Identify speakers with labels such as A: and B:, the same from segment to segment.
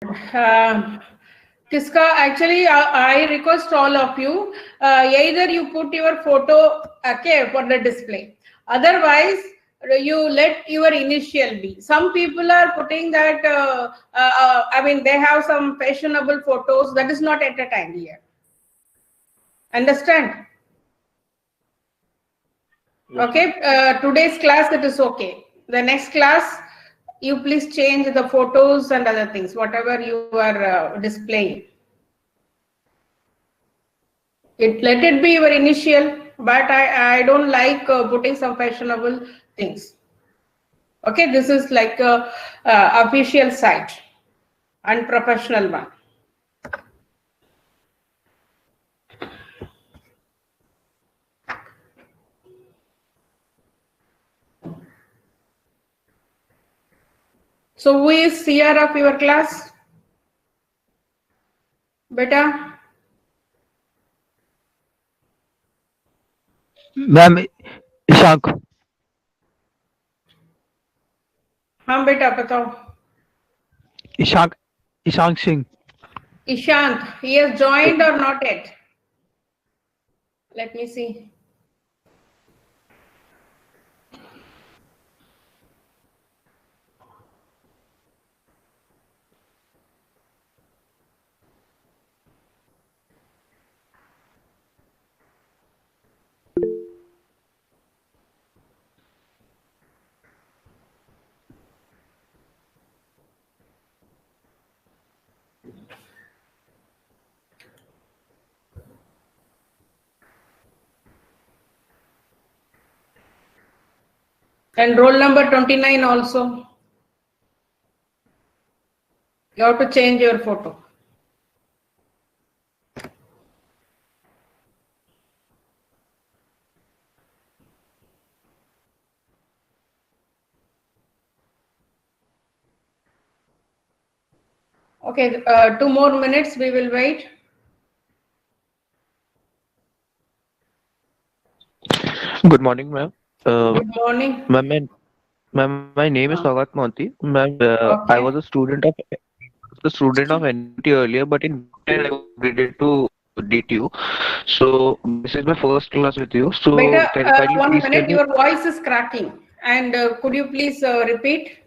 A: Uh, Kiska, actually, I request all of you, either you put your photo, okay, for the display. Otherwise, you let your initial be. Some people are putting that, I mean, they have some fashionable photos. That is not entertained here. Understand?
B: Yes,
A: Okay, today's class, it is okay. The next class, you please change the photos and other things, whatever you are displaying. Let it be your initial, but I don't like putting some fashionable things. Okay, this is like a official site, unprofessional one. So who is CR of your class? Beta?
C: Ma'am Ishank
A: हाँ बेटा बताओ.
C: Ishank Ishank Singh
A: Ishant, he has joined or not yet? Let me see. And roll number 29 also. You have to change your photo. Okay, 2 more minutes, we will wait.
B: Good morning, ma'am.
A: Good morning.
B: Ma'am, my name is Sagat Monti. Ma'am, I
A: Okay.
B: was a student of NT earlier, but in I got upgraded to DTU. So this is my first class with you. So
A: Beta,
B: can kindly
A: 1
B: please tell
A: minute,
B: me,
A: your voice is cracking. And could you please repeat?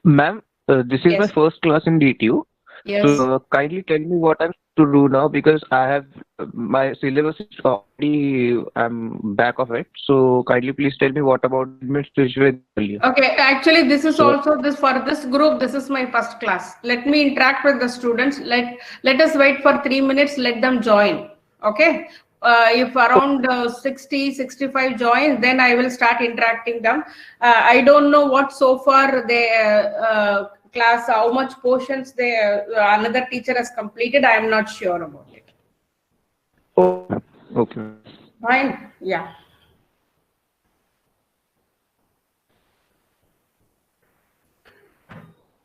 B: ma'am, this is my
A: Yes.
B: first class in DTU.
A: Yes.
B: So kindly tell me what I'm to do now because I have my syllabus is already I'm back of it. So kindly please tell me what about administration earlier.
A: Okay, actually, this is
B: So
A: also this for this group. This is my first class. Let me interact with the students. Let us wait for 3 minutes. Let them join. Okay. If around 60, 65 join, then I will start interacting them. I don't know what so far they class, how much portions they another teacher has completed. I am not sure about it.
B: okay.
A: Fine. Yeah.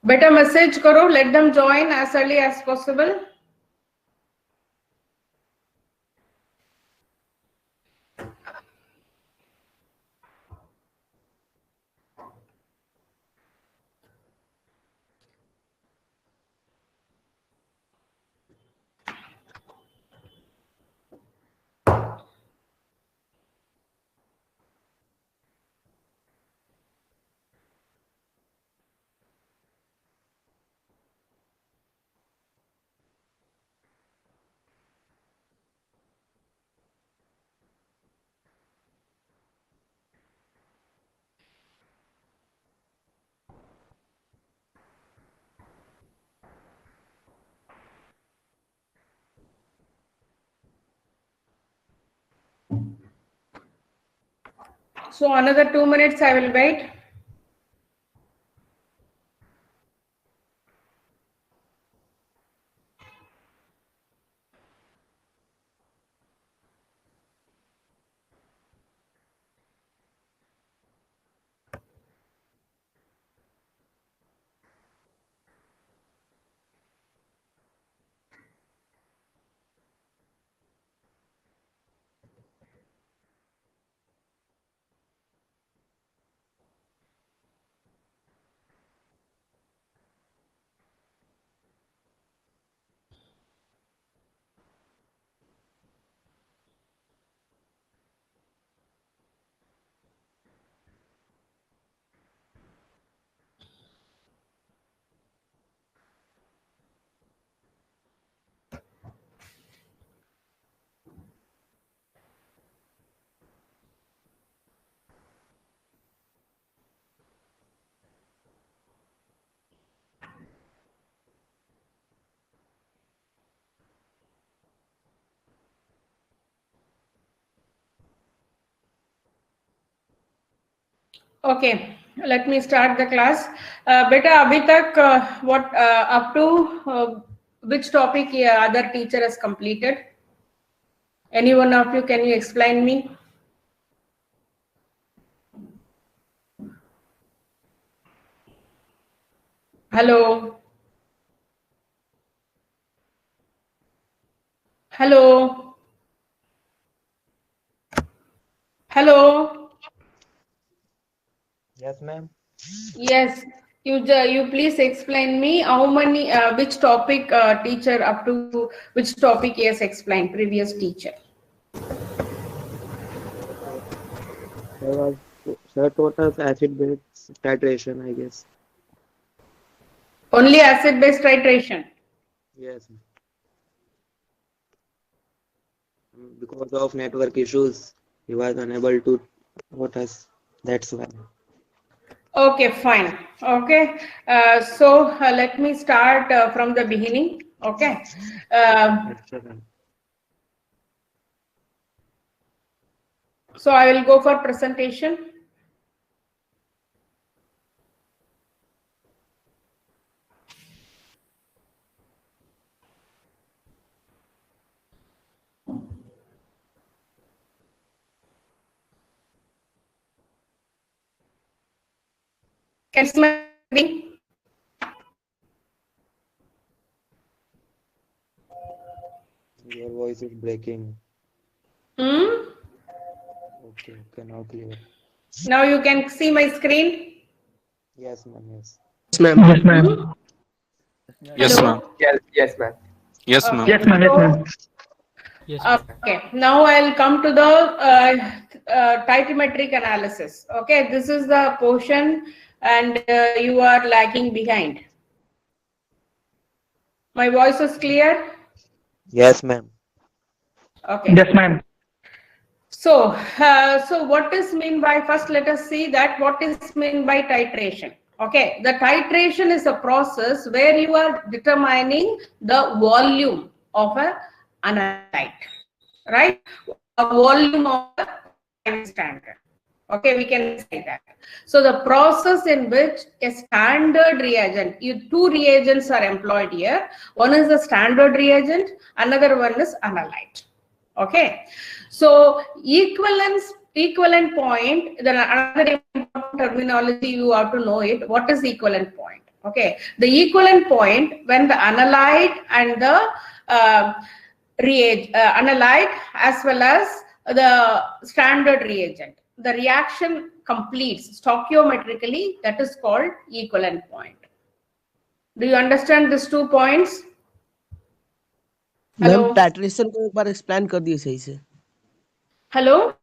A: Better message karo. Let them join as early as possible. So another 2 minutes I will wait. Okay, let me start the class. Beta, abhi tak what up to which topic other teacher has completed? Any one of you, can you explain me? Hello. Hello. Hello.
D: Yes, ma'am.
A: Yes. You please explain me how many which topic teacher up to which topic he has explained previous teacher.
D: Sir taught us acid-base titration, I guess.
A: Only acid base titration.
D: Yes. Because of network issues, he was unable to taught us. That's why.
A: Okay, fine. Okay, so let me start from the beginning. Okay.
D: Yes, sir, ma'am.
A: So I will go for presentation. Can you see my screen?
D: Your voice is breaking.
A: Hmm?
D: Okay, now clear.
A: Now you can see my screen.
D: Yes, ma'am. Yes.
C: Yes, ma'am.
A: Hmm?
E: Yes,
A: Hello?
E: ma'am.
F: Yes, ma'am.
E: Yes,
A: Okay.
E: ma'am.
C: Yes, ma'am. Yes, ma'am.
A: Okay, now I'll come to the titration analysis. Okay, this is the portion and you are lagging behind. My voice is clear?
D: Yes, ma'am.
A: Okay.
C: Yes, ma'am.
A: So, so what is mean by, first let us see that what is mean by titration. Okay, the titration is a process where you are determining the volume of a analyte, right? A volume of a prime standard. Okay, we can say that. So the process in which a standard reagent, two reagents are employed here. One is the standard reagent, another one is analyte. Okay, so equivalent point, then another important terminology you have to know it. What is equivalent point? Okay, the equivalent point when the analyte and the analyte as well as the standard reagent, the reaction completes stoichiometrically, that is called equivalent point. Do you understand these 2 points?
F: Ma'am
A: Hello?
F: Titration को एक बार explain कर दिए सही से
A: Hello?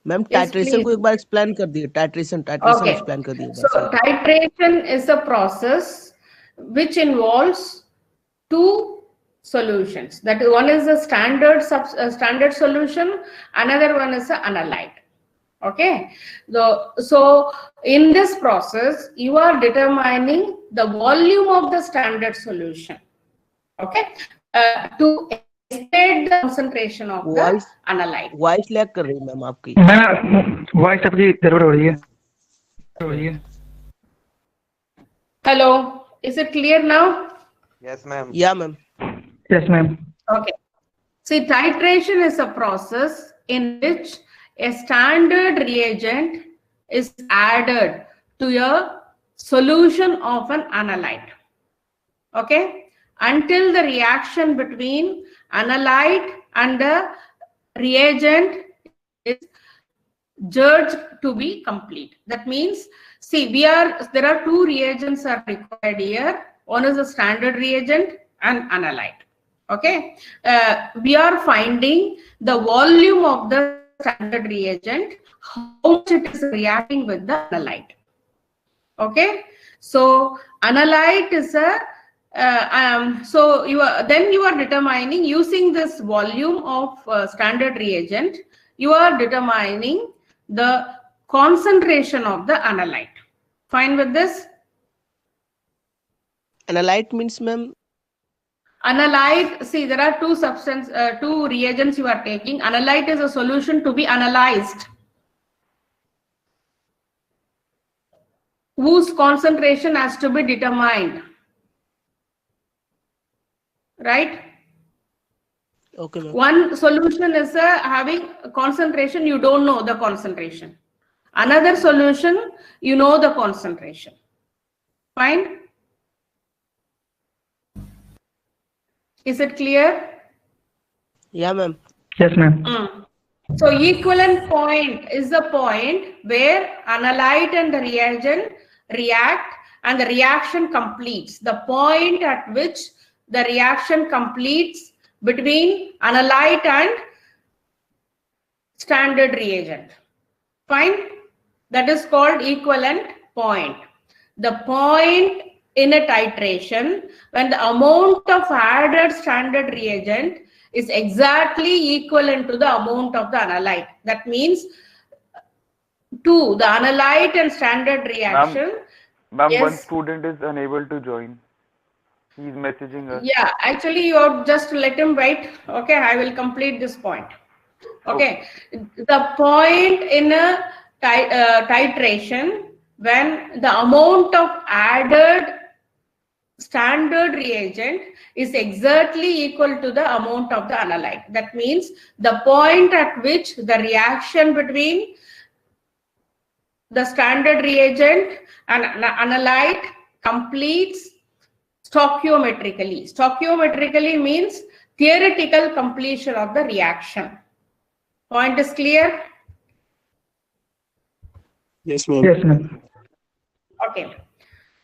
F: Ma'am
A: Yes,
F: titration
A: please.
F: को एक बार explain कर दिए टाइट्रेशन
A: Okay.
F: एक्सप्लेन कर दिए एक
A: So
F: बार सही
A: titration is a process which involves two solutions. That is, one is a standard solution, another one is an analyte. Okay. So in this process, you are determining the volume of the standard solution. Okay. To estimate the concentration of the analyte.
F: Voice lag कर रही है ma'am आपकी
C: ma'am voice आपकी गड़बड़ हो रही है
A: Hello. Is it clear now?
D: Yes, ma'am.
F: या ma'am
C: Yes, ma'am.
A: Okay. See, titration is a process in which a standard reagent is added to a solution of an analyte. Okay. Until the reaction between analyte and the reagent is judged to be complete. That means, see, there are two reagents are required here. One is a standard reagent and analyte. Okay, we are finding the volume of the standard reagent, how much it is reacting with the analyte. Okay, so analyte is a so you are determining using this volume of standard reagent, you are determining the concentration of the analyte. Fine with this?
F: Analyte means ma'am
A: Analyte, see, there are two reagents you are taking. Analyte is a solution to be analyzed. whose concentration has to be determined. Right?
F: Okay, ma'am.
A: One solution is having concentration, you don't know the concentration. Another solution, you know the concentration. Fine? Is it clear?
F: Yeah, ma'am.
C: Yes, ma'am.
A: So equivalent point is the point where analyte and the reagent react and the reaction completes. The point at which the reaction completes between analyte and standard reagent. Fine? That is called equivalent point. The point in a titration when the amount of added standard reagent is exactly equivalent to the amount of the analyte. That means to the analyte and standard reaction.
E: Ma'am,
A: Yes.
E: one student is unable to join. He's messaging us.
A: Yeah, actually you have just let him wait. Okay, I will complete this point. Okay, the point in a titration when the amount of added standard reagent is exactly equal to the amount of the analyte. That means the point at which the reaction between the standard reagent and analyte completes stoichiometrically. Stoichiometrically means theoretical completion of the reaction. Point is clear?
C: Yes, ma'am. Yes, ma'am.
A: Okay.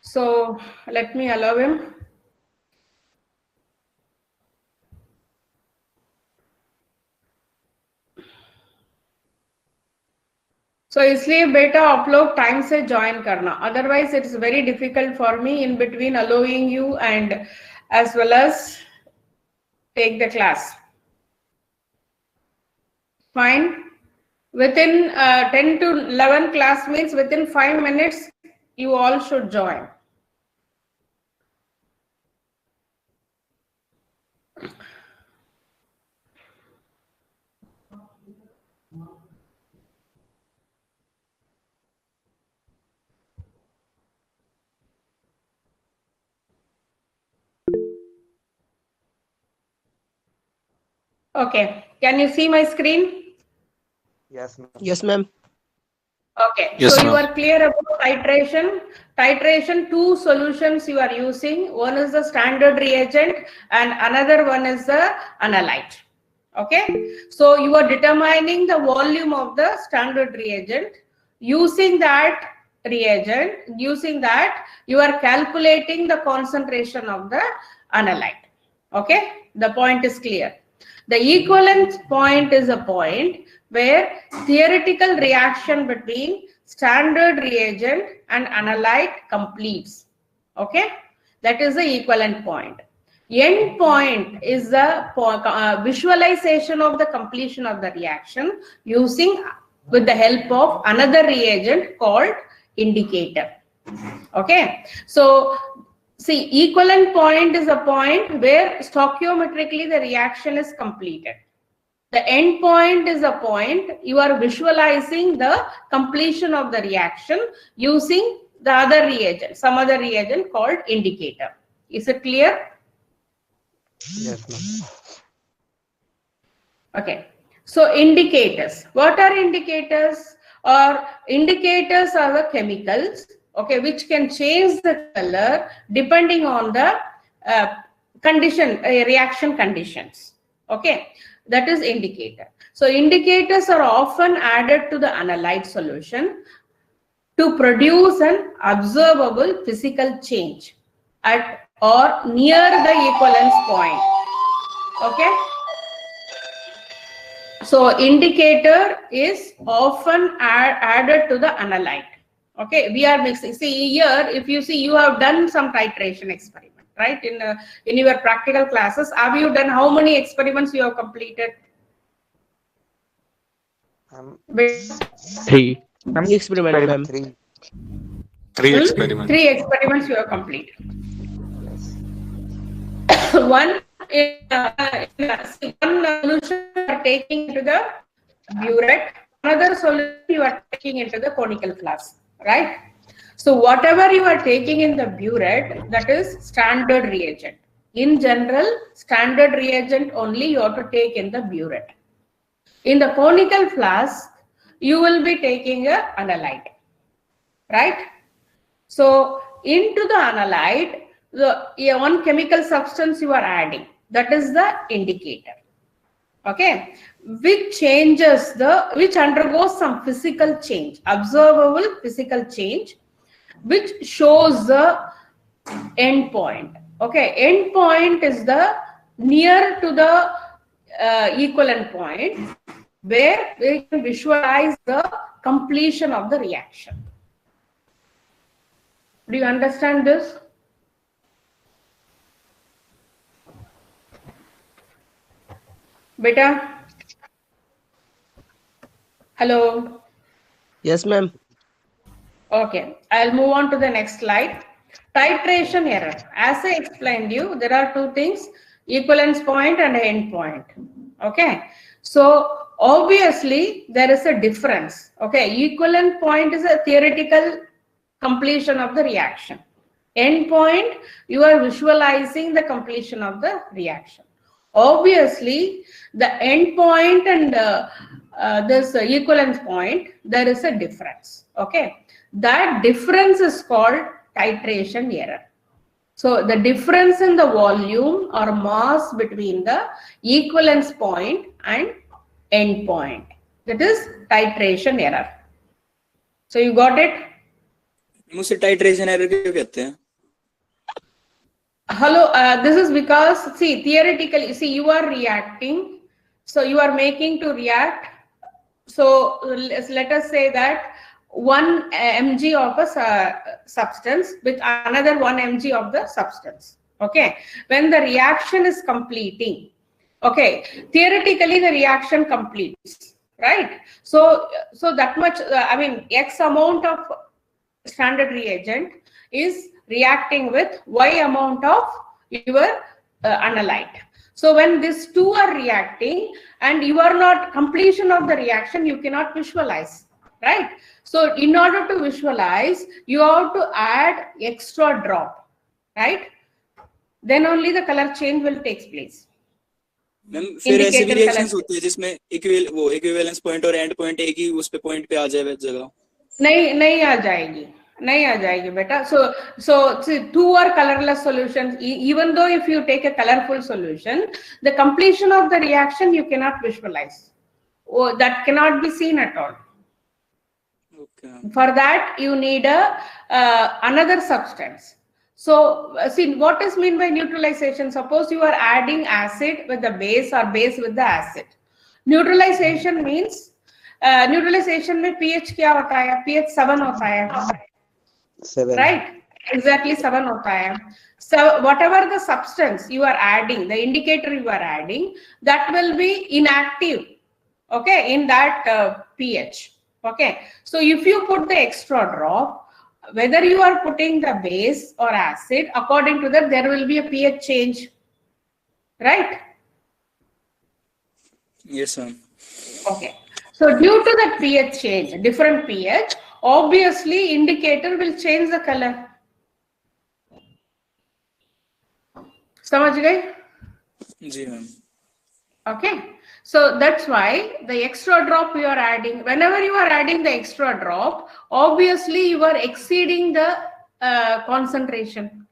A: So let me allow him. So इसलिए बेटा आप लोग time से join करना, otherwise it is very difficult for me in between allowing you and as well as take the class. Fine. Within 10 to 11 class means within 5 minutes you all should join. Okay, can you see my screen?
D: Yes, ma'am.
F: Yes, ma'am.
A: Okay,
E: Yes,
A: so you
E: ma'am.
A: are clear about titration. Titration, two solutions you are using. One is the standard reagent and another one is the analyte. Okay, so you are determining the volume of the standard reagent. Using that reagent, you are calculating the concentration of the analyte. Okay, the point is clear. The equivalence point is a point where theoretical reaction between standard reagent and analyte completes. Okay, that is the equivalent point. End point is the visualization of the completion of the reaction using with the help of another reagent called indicator. Okay, so see, equivalent point is a point where stoichiometrically the reaction is completed. The end point is a point you are visualizing the completion of the reaction using the other reagent, some other reagent called indicator. Is it clear?
D: Yes, ma'am.
A: Okay. So indicators. What are indicators? Or indicators are the chemicals, okay, which can change the color depending on the reaction conditions. Okay, that is indicator. So indicators are often added to the analyte solution to produce an observable physical change at or near the equivalence point. Okay. So indicator is often added to the analyte. Okay, we are mixing. See here, if you see, you have done some titration experiment, right? In your practical classes, have you done how many experiments you have completed?
B: Three.
F: Experiment, ma'am.
E: Three experiments.
A: 3 experiments you have completed.
D: Yes.
A: One solution you are taking into the burette, another solution you are taking into the conical flask, right? So whatever you are taking in the burette, that is standard reagent. In general, standard reagent only you have to take in the burette. In the conical flask, you will be taking a analyte, right? So into the analyte, one chemical substance you are adding, that is the indicator, okay, which undergoes some physical change, observable physical change, which shows the end point. Okay, end point is the near to the equivalent point where we can visualize the completion of the reaction. Do you understand this? Beta? Hello?
F: Yes, ma'am.
A: Okay, I'll move on to the next slide. Titration error. As I explained you, there are two things, equivalence point and end point. Okay, so obviously there is a difference. Okay, equivalent point is a theoretical completion of the reaction. End point, you are visualizing the completion of the reaction. Obviously, the end point and this equivalence point, there is a difference. Okay, that difference is called titration error. So the difference in the volume or mass between the equivalence point and end point, that is titration error. So you got it?
G: मुझसे titration error क्यों कहते हैं?
A: Hello, this is because, see, theoretically, see, you are reacting, so you are making to react. So let us say that 1 mg of a substance with another 1 mg of the substance. Okay, when the reaction is completing, okay, theoretically the reaction completes, right? So that much, I mean, X amount of standard reagent is reacting with Y amount of your analyte. So when these two are reacting and you are not completion of the reaction, you cannot visualize, right? So in order to visualize, you have to add extra drop, right? Then only the color change will take place.
G: Ma'am फिर ऐसे भी reactions होते हैं जिसमें equivalence point और and point एक ही उस पे पॉइंट पे आ जाए वह जगह?
A: नहीं आ जाएगी बेटा. So two are colorless solutions. Even though if you take a colorful solution, the completion of the reaction you cannot visualize. Oh, that cannot be seen at all. Okay. For that you need another substance. So see what is meant by neutralization. Suppose you are adding acid with the base or base with the acid. Neutralization means neutralization में pH क्या होता है? pH 7 होता है,
D: 7,
A: right? Exactly 7 होता है. So whatever the substance you are adding, the indicator you are adding, that will be inactive, okay, in that pH. Okay, so if you put the extra drop, whether you are putting the base or acid, according to that there will be a pH change, right?
G: Yes, ma'am.
A: Okay. So due to that pH change, different pH, obviously indicator will change the color. समझ गए?
G: जी ma'am.
A: Okay. So that's why the extra drop you are adding, whenever you are adding the extra drop, obviously you are exceeding the concentration.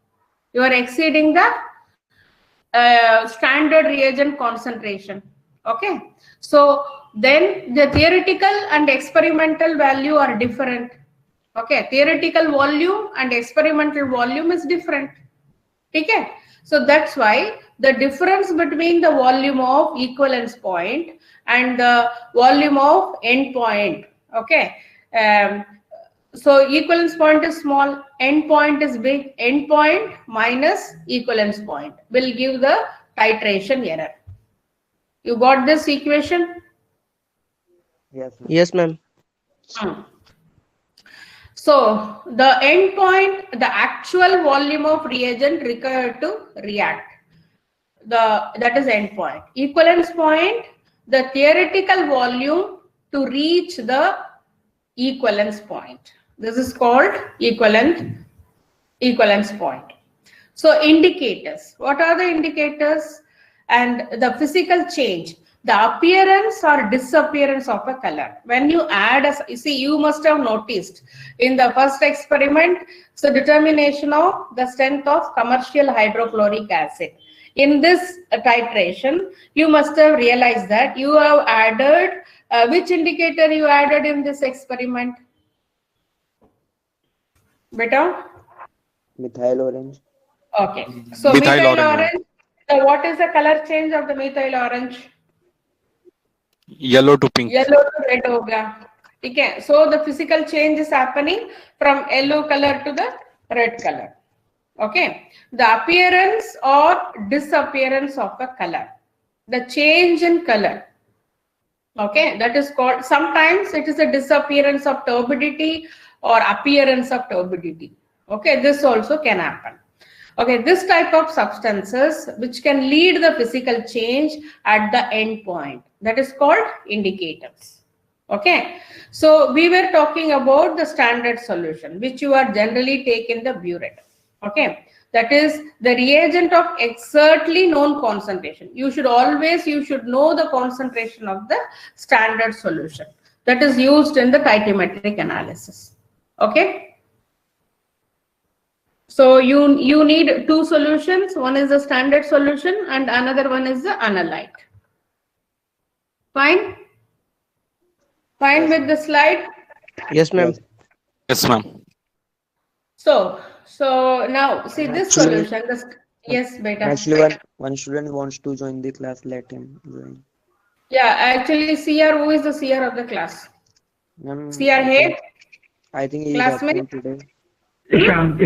A: You are exceeding the standard reagent concentration. Okay. So then the theoretical and experimental value are different. Okay, theoretical volume and experimental volume is different. Okay, so that's why the difference between the volume of equivalence point and the volume of end point. Okay, so equivalence point is small, end point is big. End point minus equivalence point will give the titration error. You got this equation?
F: Yes, ma'am.
A: So the end point, the actual volume of reagent required to react, that is end point. Equivalence point, the theoretical volume to reach the equivalence point. This is called equivalence point. So indicators. What are the indicators? And the physical change, the appearance or disappearance of a color. When you add you see, you must have noticed in the first experiment, so determination of the strength of commercial hydrochloric acid. In this titration, you must have realized that you have added, which indicator you added in this experiment? Beta?
D: Methyl orange.
A: Okay. So methyl orange, what is the color change of the methyl orange?
H: Yellow to pink.
A: Yellow to red hoga. Okay. So the physical change is happening from yellow color to the red color. Okay. The appearance or disappearance of a color. The change in color. Okay. That is called, sometimes it is a disappearance of turbidity or appearance of turbidity. Okay. This also can happen. Okay, this type of substances which can lead the physical change at the end point, that is called indicators. Okay, so we were talking about the standard solution which you are generally take in the burette. Okay, that is the reagent of exactly known concentration. You should know the concentration of the standard solution that is used in the titration analysis. Okay. So you need two solutions. One is the standard solution and another one is the analyte. Fine? Fine with the slide?
F: Yes, ma'am.
H: Yes, ma'am.
A: So now see this solution. Yes, beta.
D: Actually, one student wants to join the class. Let him join.
A: Yeah, actually, CR, who is the CR of the class? CR here?
D: I think he is
A: Classmate?
D: absent today.
C: Ishan.
I: He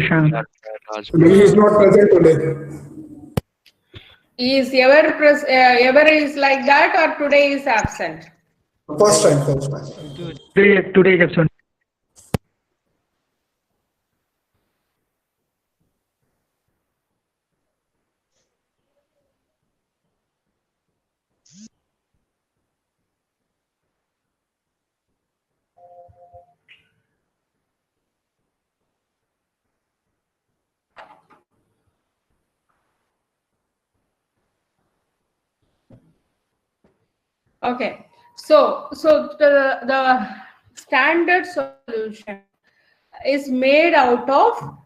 I: is not present today.
A: Is ever is like that or today is absent?
I: First time.
C: Today is absent.
A: Okay, so the standard solution is made out of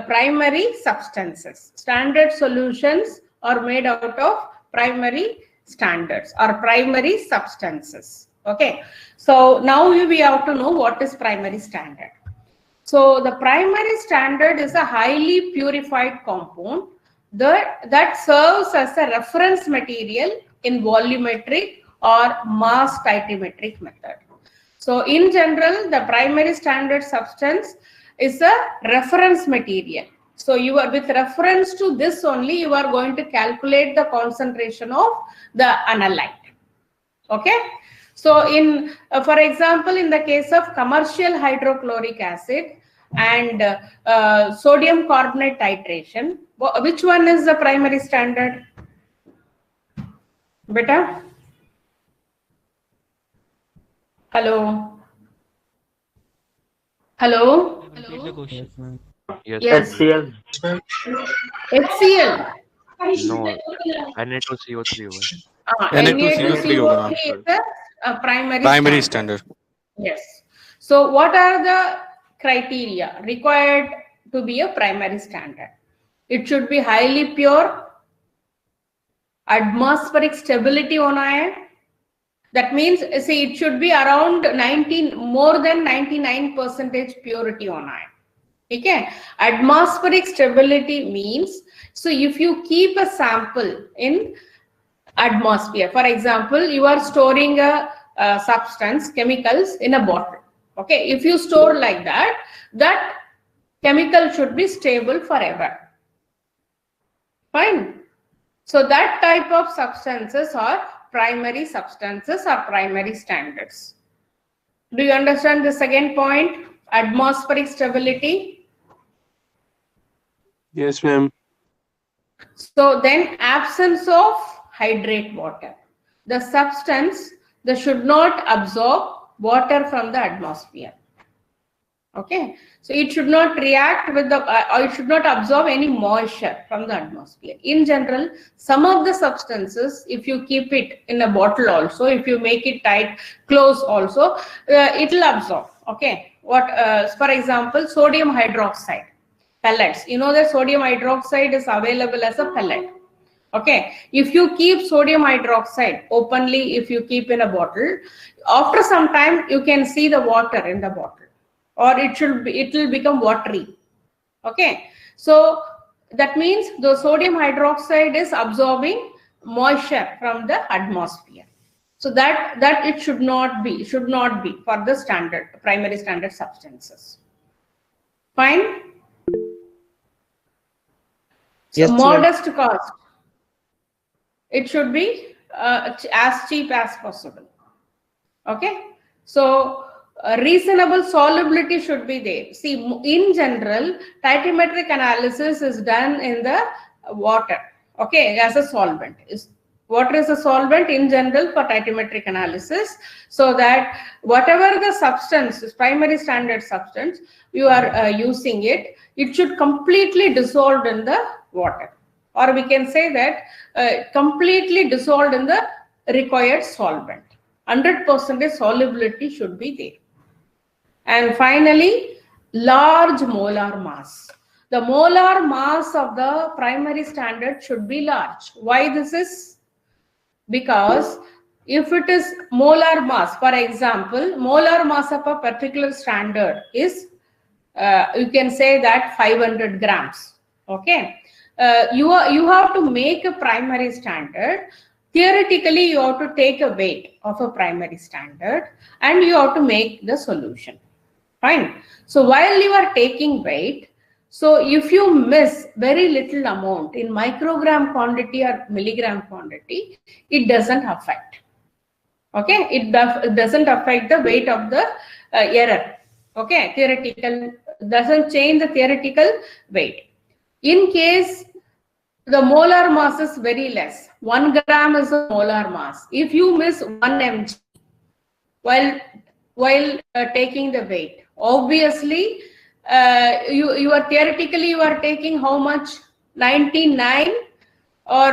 A: primary substances. Standard solutions are made out of primary standards or primary substances. Okay, so now we have to know what is primary standard. So the primary standard is a highly purified compound that serves as a reference material in volumetric or mass titration method. So in general, the primary standard substance is a reference material. So you are, with reference to this only, you are going to calculate the concentration of the analyte. Okay. So in, for example, in the case of commercial hydrochloric acid and sodium carbonate titration, which one is the primary standard? Beta? Hello? Hello?
B: Yes.
A: Yes.
C: HCl.
A: HCl.
B: No. Na2CO3 होगा.
H: Na2CO3 होगा, ma'am.
A: is a primary
H: Primary
A: standard.
H: standard.
A: Yes. So what are the criteria required to be a primary standard? It should be highly pure, atmospheric stability होना है. That means, see, it should be around more than 99% purity होना है. Okay. Atmospheric stability means, so if you keep a sample in atmosphere, for example, you are storing a substance, chemicals in a bottle. Okay. If you store like that, that chemical should be stable forever. Fine. So that type of substances are primary substances or primary standards. Do you understand the second point? Atmospheric stability.
H: Yes, ma'am.
A: So then absence of hydrate water. The substance that should not absorb water from the atmosphere. Okay, so it should not react with the, or it should not absorb any moisture from the atmosphere. In general, some of the substances, if you keep it in a bottle also, if you make it tight, close also, it will absorb. Okay, what, for example, sodium hydroxide pellets. You know that sodium hydroxide is available as a pellet. Okay, if you keep sodium hydroxide openly, if you keep in a bottle, after some time you can see the water in the bottle, or it will become watery. Okay, so that means the sodium hydroxide is absorbing moisture from the atmosphere. So that it should not be for the standard primary standard substances. Fine. So
F: Yes, ma'am.
A: modest cost. It should be as cheap as possible. Okay, so reasonable solubility should be there. See, in general, titrimetric analysis is done in the water. Okay, as a solvent. Water is a solvent in general for titrimetric analysis, so that whatever the substance is, primary standard substance, you are using it, it should completely dissolve in the water, or we can say that completely dissolved in the required solvent. 100% solubility should be there. And finally, large molar mass. The molar mass of the primary standard should be large. Why this is? Because if it is molar mass, for example, molar mass of a particular standard is, you can say that 500 grams. Okay, you have to make a primary standard. Theoretically, you have to take a weight of a primary standard and you have to make the solution. Fine. So while you are taking weight, so if you miss very little amount in microgram quantity or milligram quantity, it doesn't affect. Okay, it doesn't affect the weight of the error. Okay, theoretical doesn't change the theoretical weight. In case the molar mass is very less, 1 gram is a molar mass. If you miss 1 mg while taking the weight, obviously you are theoretically you are taking how much? 99 or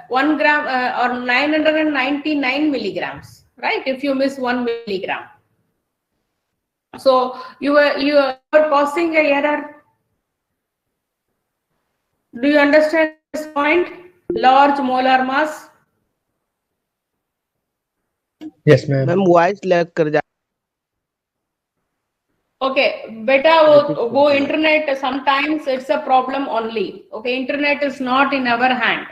A: 1 gram or 999 milligrams, right? If you miss 1 milligram, so you are causing an error. Do you understand this point? Large molar mass.
C: Yes, ma'am.
F: Ma'am voice lag कर जा
A: Okay, beta go internet. Sometimes it's a problem only. Okay, internet is not in our hand.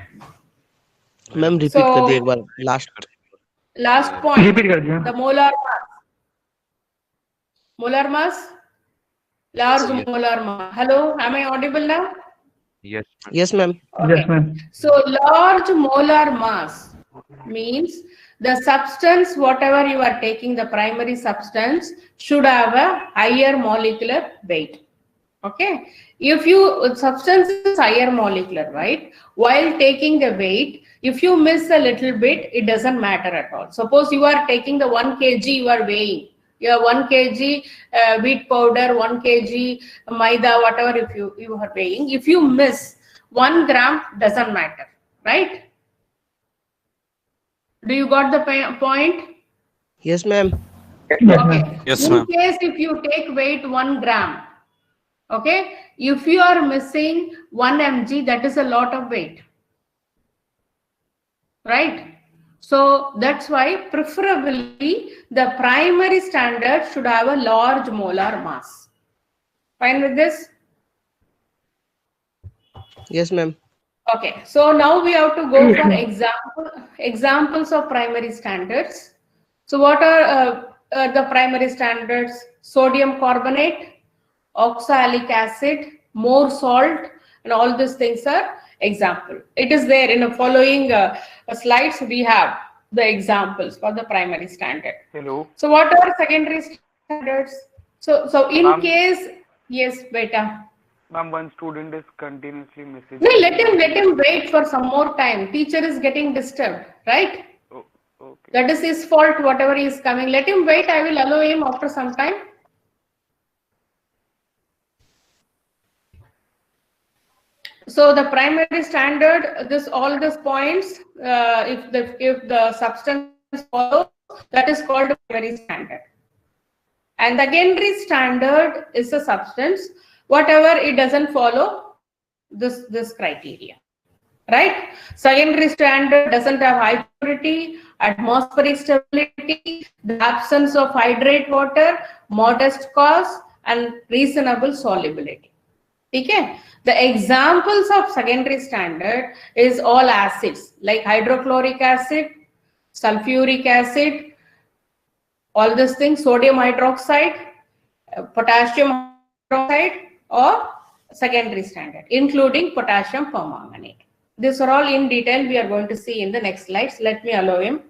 F: Ma'am repeat कर दिए एक बार
A: Last point.
C: Repeat कर दिया.
A: The molar mass. Molar mass. Large
B: Yes.
A: molar mass. Hello, am I audible now?
B: Yes.
F: Yes ma'am
C: Yes, ma'am.
A: So large molar mass means the substance, whatever you are taking, the primary substance should have a higher molecular weight. Okay, if you substance is higher molecular, right? While taking the weight, if you miss a little bit, it doesn't matter at all. Suppose you are taking the 1 kg, you are weighing. You have 1 kg wheat powder, 1 kg maida, whatever. If you are weighing, if you miss 1 gram, doesn't matter, right? Do you got the point?
F: Yes ma'am
A: Okay.
H: Yes,
A: In
H: ma'am.
A: case if you take weight 1 gram, okay, if you are missing 1 mg, that is a lot of weight, right? So that's why preferably the primary standard should have a large molar mass. Fine with this?
F: Yes ma'am
A: Okay, so now we have to go for examples of primary standards. So what are the primary standards? Sodium carbonate, oxalic acid, more salt, and all these things are example. It is there in the following slides. We have the examples for the primary standard.
E: Hello.
A: So what are secondary standards? So in
E: Ma'am.
A: case, yes, beta.
E: Ma'am, one student is continuously messaging.
A: No, let him wait for some more time. Teacher is getting disturbed, right?
E: Oh, okay.
A: That is his fault, whatever he is coming. Let him wait. I will allow him after some time. So the primary standard, all these points, if the substance follows, that is called primary standard. And the secondary standard is a substance, whatever it doesn't follow this criteria, right? Secondary standard doesn't have high purity, atmospheric stability, the absence of hydrate water, modest cost, and reasonable solubility. Okay? The examples of secondary standard is all acids like hydrochloric acid, sulfuric acid, all these things, sodium hydroxide, potassium hydroxide, or secondary standard, including potassium permanganate. These are all in detail we are going to see in the next slides. Let me allow him.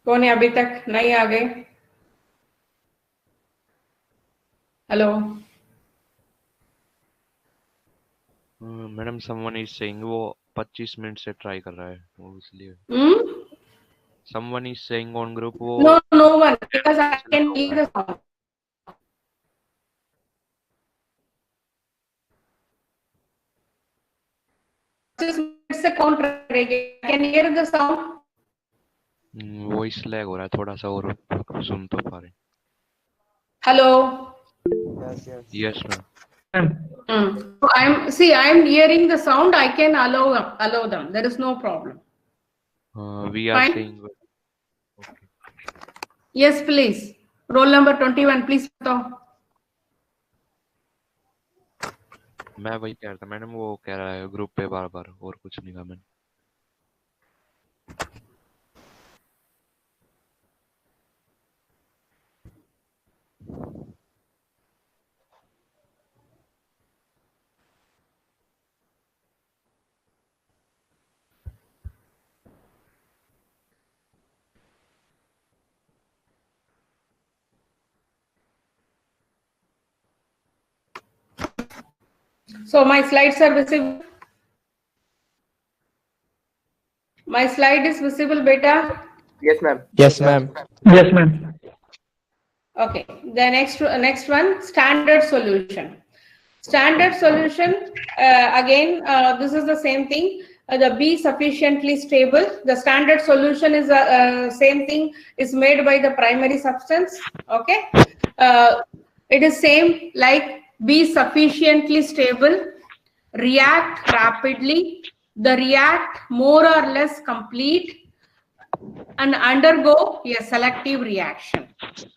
A: कौन है अभी तक नहीं आ गए? Hello
J: madam someone is saying वो 25 minute से try कर रहा है वो इसलिए someone is saying on group वो
A: no one because I can hear the sound. से कौन करेगा? I can hear the sound.
J: Voice lag हो रहा है थोड़ा सा और सुन तो पा रहे.
A: Hello.
J: Yes ma'am.
A: So I am hearing the sound. I can allow them. There is no problem.
J: We are
A: Fine.
J: saying okay.
A: Yes, please. Roll number 21, please.
J: मैं वही कह रहा था मैडम वो कह रहा है ग्रुप पे बार बार और कुछ नहीं कहा मैंने.
A: So my slides are visible. My slide is visible, beta.
F: Yes, ma'am.
C: Yes, ma'am. Yes, ma'am.
A: Okay. The next one, standard solution. Standard solution, again, this is the same thing. The B sufficiently stable. The standard solution is same thing, is made by the primary substance. Okay. It is same like be sufficiently stable, react rapidly, the react more or less complete, and undergo a selective reaction.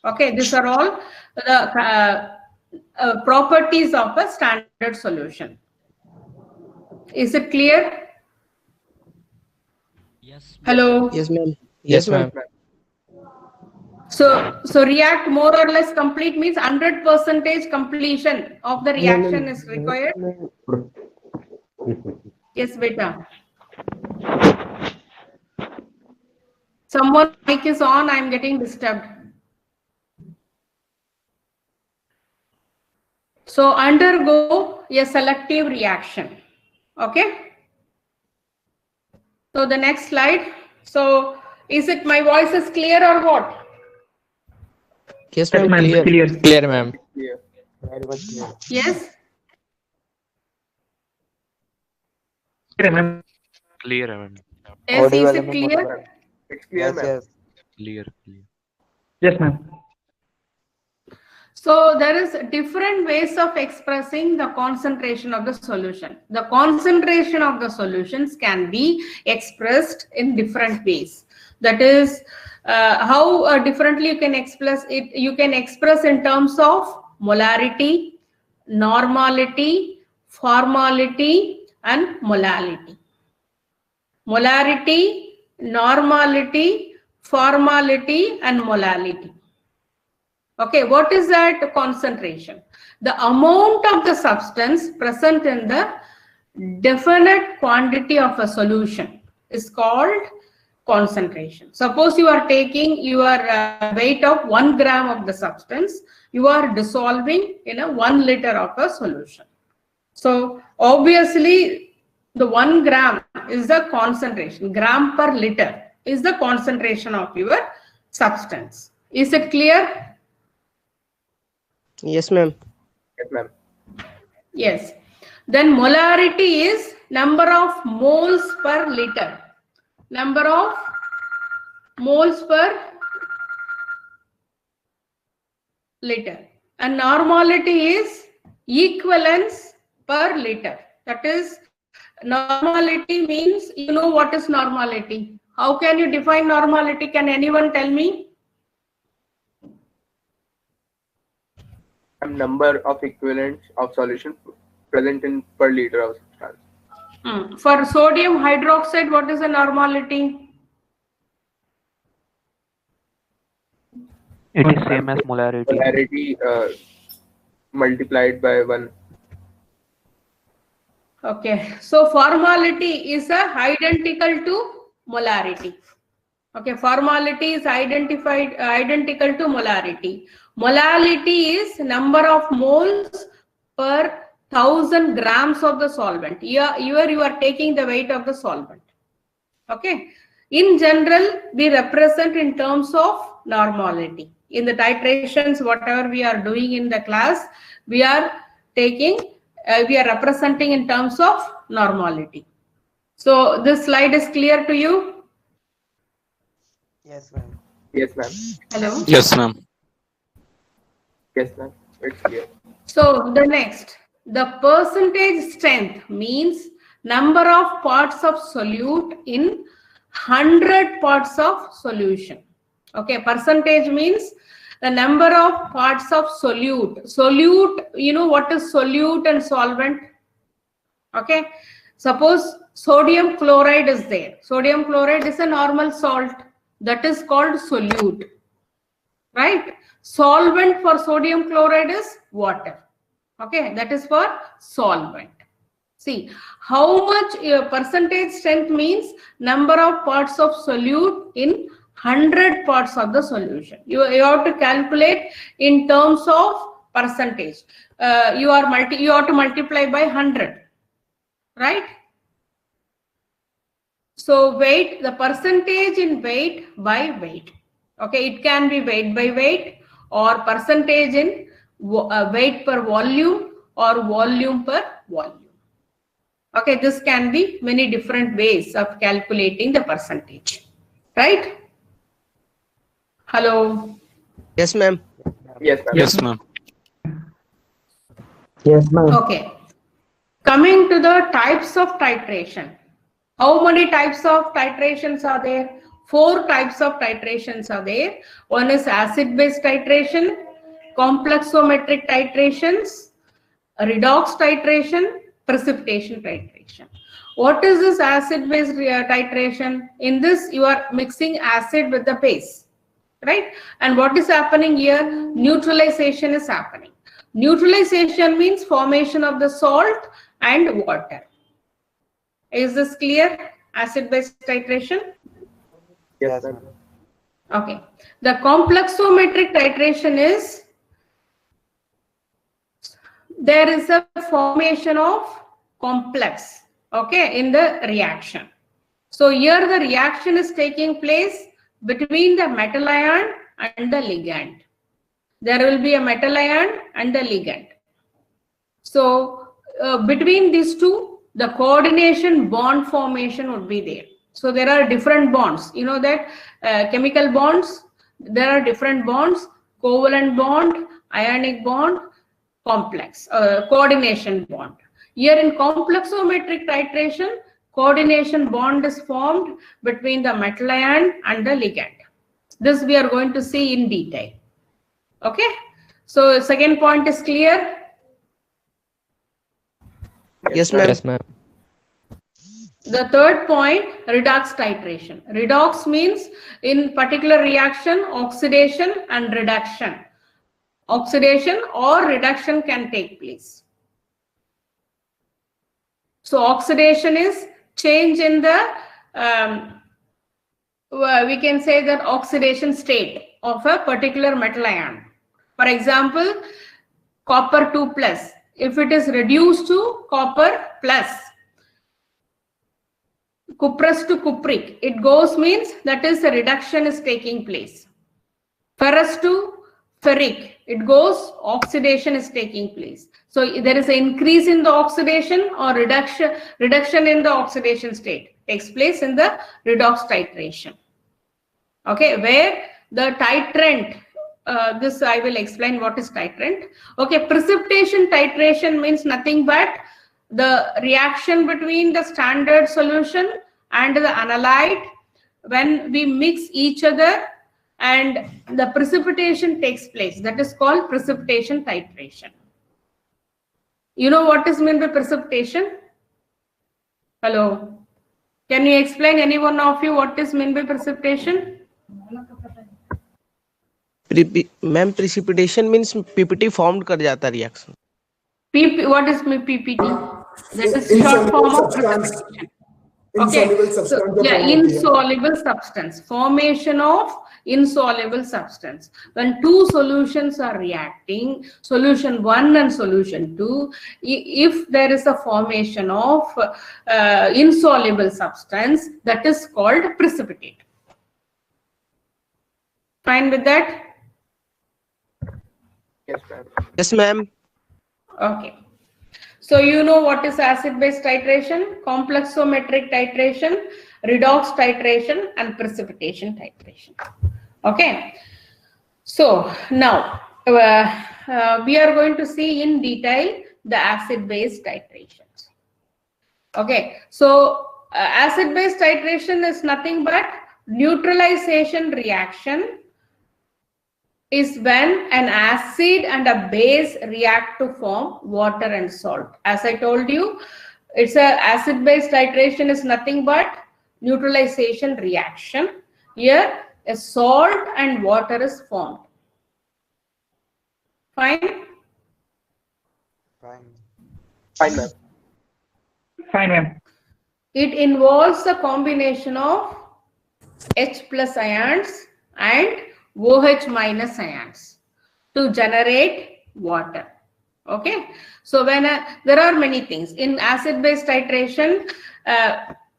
A: Okay, these are all the properties of a standard solution. Is it clear?
F: Yes.
A: Hello.
F: Yes, ma'am.
C: Yes, ma'am.
A: So react more or less complete means 100% completion of the reaction is required. Yes, beta. Someone mic is on. I am getting disturbed. So undergo a selective reaction. Okay. So the next slide. So is it my voice is clear or what?
F: Yes, ma'am. Clear.
C: Clear, ma'am.
D: Very much clear.
A: Yes.
C: Clear, ma'am.
J: Clear है ma'am.
A: Yes, is it clear?
D: It's clear, yes.
J: Clear.
C: Yes, ma'am.
A: So there is different ways of expressing the concentration of the solution. The concentration of the solutions can be expressed in different ways. That is how differently you can express it. You can express in terms of molarity, normality, formality, and molality. Molarity, normality, formality, and molality. Okay, what is that concentration? The amount of the substance present in the definite quantity of a solution is called concentration. Suppose you are taking your weight of 1 gram of the substance, you are dissolving in a 1 liter of a solution. So obviously the 1 gram is the concentration, gram per liter. is the concentration of your substance. Is it clear?
F: Yes, ma'am.
D: Yes, ma'am.
A: Yes. Then molarity is number of moles per liter. Number of moles per liter. And normality is equivalence per liter. That is, normality means, you know what is normality. How can you define normality? Can anyone tell me?
F: Number of equivalents of solution present in per liter of substance.
A: For sodium hydroxide, what is the normality?
B: It is same as molarity.
F: Molarity multiplied by 1.
A: Okay, so formality is identical to molarity. Okay, formality is identical to molarity. Molality is number of moles per 1000 grams of the solvent. Here you are taking the weight of the solvent. Okay, in general, we represent in terms of normality. In the titrations, whatever we are doing in the class, we are representing in terms of normality. So this slide is clear to you?
F: Yes, ma'am. Yes, ma'am.
A: Hello?
H: Yes, ma'am.
F: Yes, ma'am. It's clear.
A: So the next, the percentage strength means number of parts of solute in 100 parts of solution. Okay, percentage means the number of parts of solute. Solute, you know what is solute and solvent? Okay, suppose sodium chloride is there. Sodium chloride is a normal salt. That is called solute, right? Solvent for sodium chloride is water. Okay, that is for solvent. See, how much percentage strength means number of parts of solute in 100 parts of the solution. You have to calculate in terms of percentage. You have to multiply by 100, right? So weight, the percentage in weight by weight. Okay, it can be weight by weight or percentage in weight per volume or volume per volume. Okay, this can be many different ways of calculating the percentage, right? Hello?
F: Yes, ma'am. Yes, ma'am.
H: Yes, ma'am.
C: Yes, ma'am.
A: Okay. Coming to the types of titration. How many types of titrations are there? 4 types of titrations are there. One is acid-base titration, complexometric titrations, redox titration, precipitation titration. What is this acid-base titration? In this, you are mixing acid with the base, right? And what is happening here? Neutralization is happening. Neutralization means formation of the salt and water. Is this clear? Acid-base titration?
F: Yes, ma'am.
A: Okay. The complexometric titration is there is a formation of complex, okay, in the reaction. So here the reaction is taking place between the metal ion and the ligand. There will be a metal ion and the ligand. So between these two, the coordination bond formation would be there. So there are different bonds. You know that chemical bonds, there are different bonds: covalent bond, ionic bond, complex, coordination bond. Here in complexometric titration, coordination bond is formed between the metal ion and the ligand. This we are going to see in detail. Okay. So second point is clear?
F: Yes, ma'am. Yes, ma'am.
A: The third point, redox titration. Redox means in particular reaction, oxidation and reduction. Oxidation or reduction can take place. So oxidation is change in the, we can say that oxidation state of a particular metal ion. For example, copper 2 plus. If it is reduced to copper plus, cuprous to cupric. It goes means that is a reduction is taking place. Ferrous to ferric. It goes, oxidation is taking place. So there is an increase in the oxidation or reduction in the oxidation state takes place in the redox titration. Okay, where the titrant, this I will explain what is titrant. Okay, precipitation titration means nothing but the reaction between the standard solution and the analyte when we mix each other and the precipitation takes place. That is called precipitation titration. You know what is meant by precipitation? Hello. Can you explain, any one of you, what is meant by precipitation?
K: Ma'am, precipitation means PPT formed कर जाता reaction.
A: What is PPT? That is short form of precipitation. Okay. So, yeah, insoluble substance. Formation of insoluble substance. When two solutions are reacting, solution 1 and solution 2, if there is a formation of insoluble substance, that is called precipitate. Fine with that?
F: Yes, ma'am.
K: Yes, ma'am.
A: Okay. So you know what is acid-base titration, complexometric titration, redox titration, and precipitation titration. Okay. So now we are going to see in detail the acid-base titrations. Okay. So acid-base titration is nothing but neutralization reaction is when an acid and a base react to form water and salt. As I told you, it's a acid-base titration is nothing but neutralization reaction. Here, a salt and water is formed. Fine?
D: Fine.
F: Fine, ma'am.
C: Fine, ma'am.
A: It involves a combination of H plus ions and OH minus ions to generate water. Okay, so when there are many things in acid-base titration.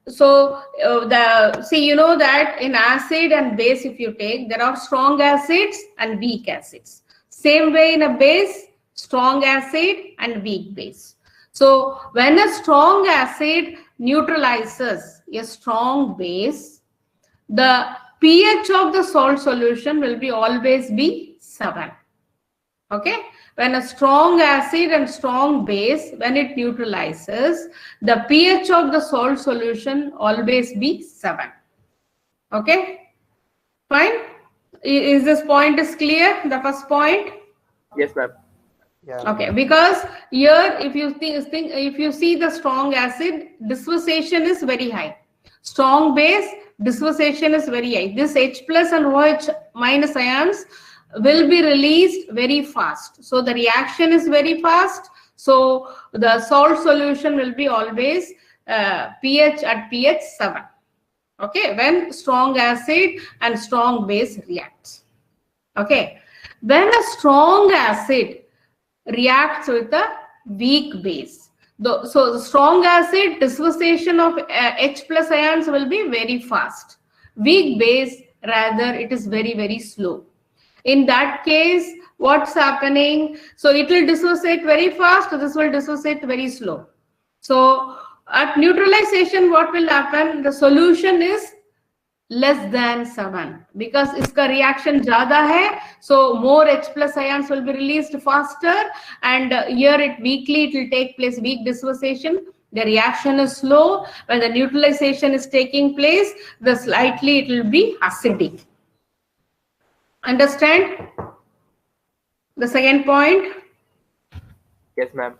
A: See, you know that in acid and base, if you take, there are strong acids and weak acids. Same way in a base, strong acid and weak base. So when a strong acid neutralizes a strong base, the pH of the salt solution will be always be 7. Okay, when a strong acid and strong base, when it neutralizes, the pH of the salt solution always be 7. Okay, fine. Is this point is clear? The first point.
F: Yes, ma'am.
D: Yeah.
A: Okay, because here if you see the strong acid, dissociation is very high. Strong base, dissociation is very high. This H plus and OH minus ions will be released very fast. So the reaction is very fast. So the salt solution will be always pH at pH 7. Okay, when strong acid and strong base reacts. Okay, when a strong acid reacts with a weak base, so the strong acid dissociation of H plus ions will be very fast. Weak base, rather, it is very, very slow. In that case, what's happening? So it will dissociate very fast, this will dissociate very slow. So at neutralization, what will happen? The solution is less than 7 because iska reaction jada hai, so more H plus ions will be released faster, and here it weakly it will take place, weak dissociation. The reaction is slow. When the neutralization is taking place, the slightly it will be acidic. Understand? The second point?
F: Yes, ma'am.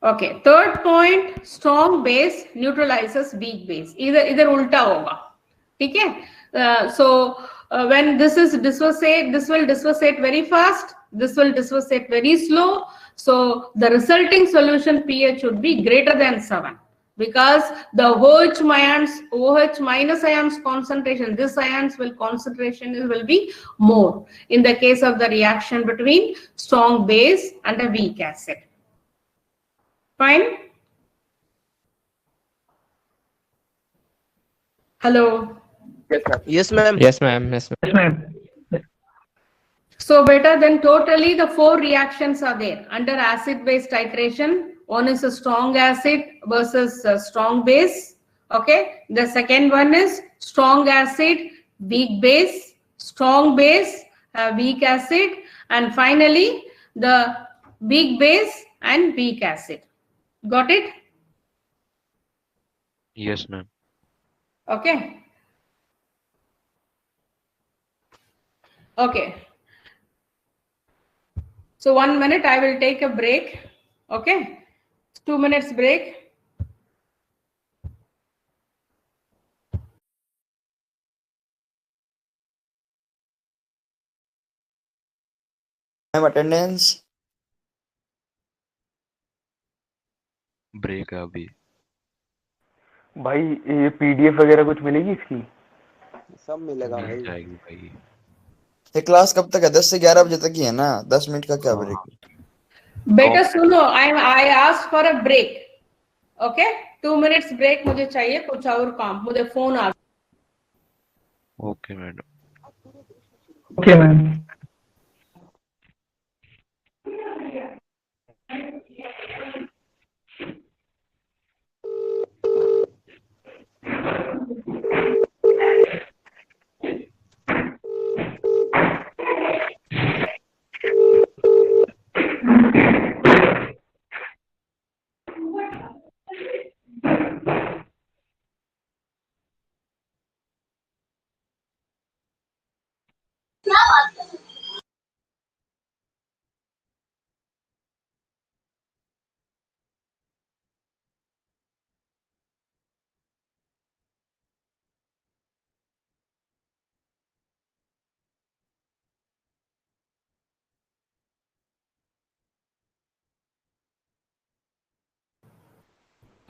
A: Okay. Third point, strong base neutralizes weak base. Either ulta hoga. Okay? When this is dissociate, this will dissociate very fast. This will dissociate very slow. So the resulting solution pH should be greater than 7 because the OH minus ions concentration, this ions will concentration will be more in the case of the reaction between strong base and a weak acid. Fine? Hello.
F: Yes, ma'am.
K: Yes, ma'am.
C: Yes, ma'am.
A: So better than totally the 4 reactions are there under acid-base titration. One is a strong acid versus a strong base. Okay. The second one is strong acid, weak base, strong base, weak acid, and finally the weak base and weak acid. Got it?
J: Yes, ma'am.
A: Okay. Okay. So 1 minute, I will take a break. Okay. 2 minutes break.
L: Attendance.
J: Break है अभी.
E: भाई ये PDF वगैरह कुछ मिलेगी इसकी?
D: सब मिलेगा
J: मिल
D: भाई।
J: जाएगी भाई.
L: ये क्लास कब तक है? 10 से 11 बजे तक ही है ना? 10 मिनट का क्या ब्रेक?
A: बेटा सुनो, I asked for a break. Okay, 2 minutes break मुझे चाहिए, कुछ और काम, मुझे फोन आ.
J: Okay madam.
C: Okay, ma'am.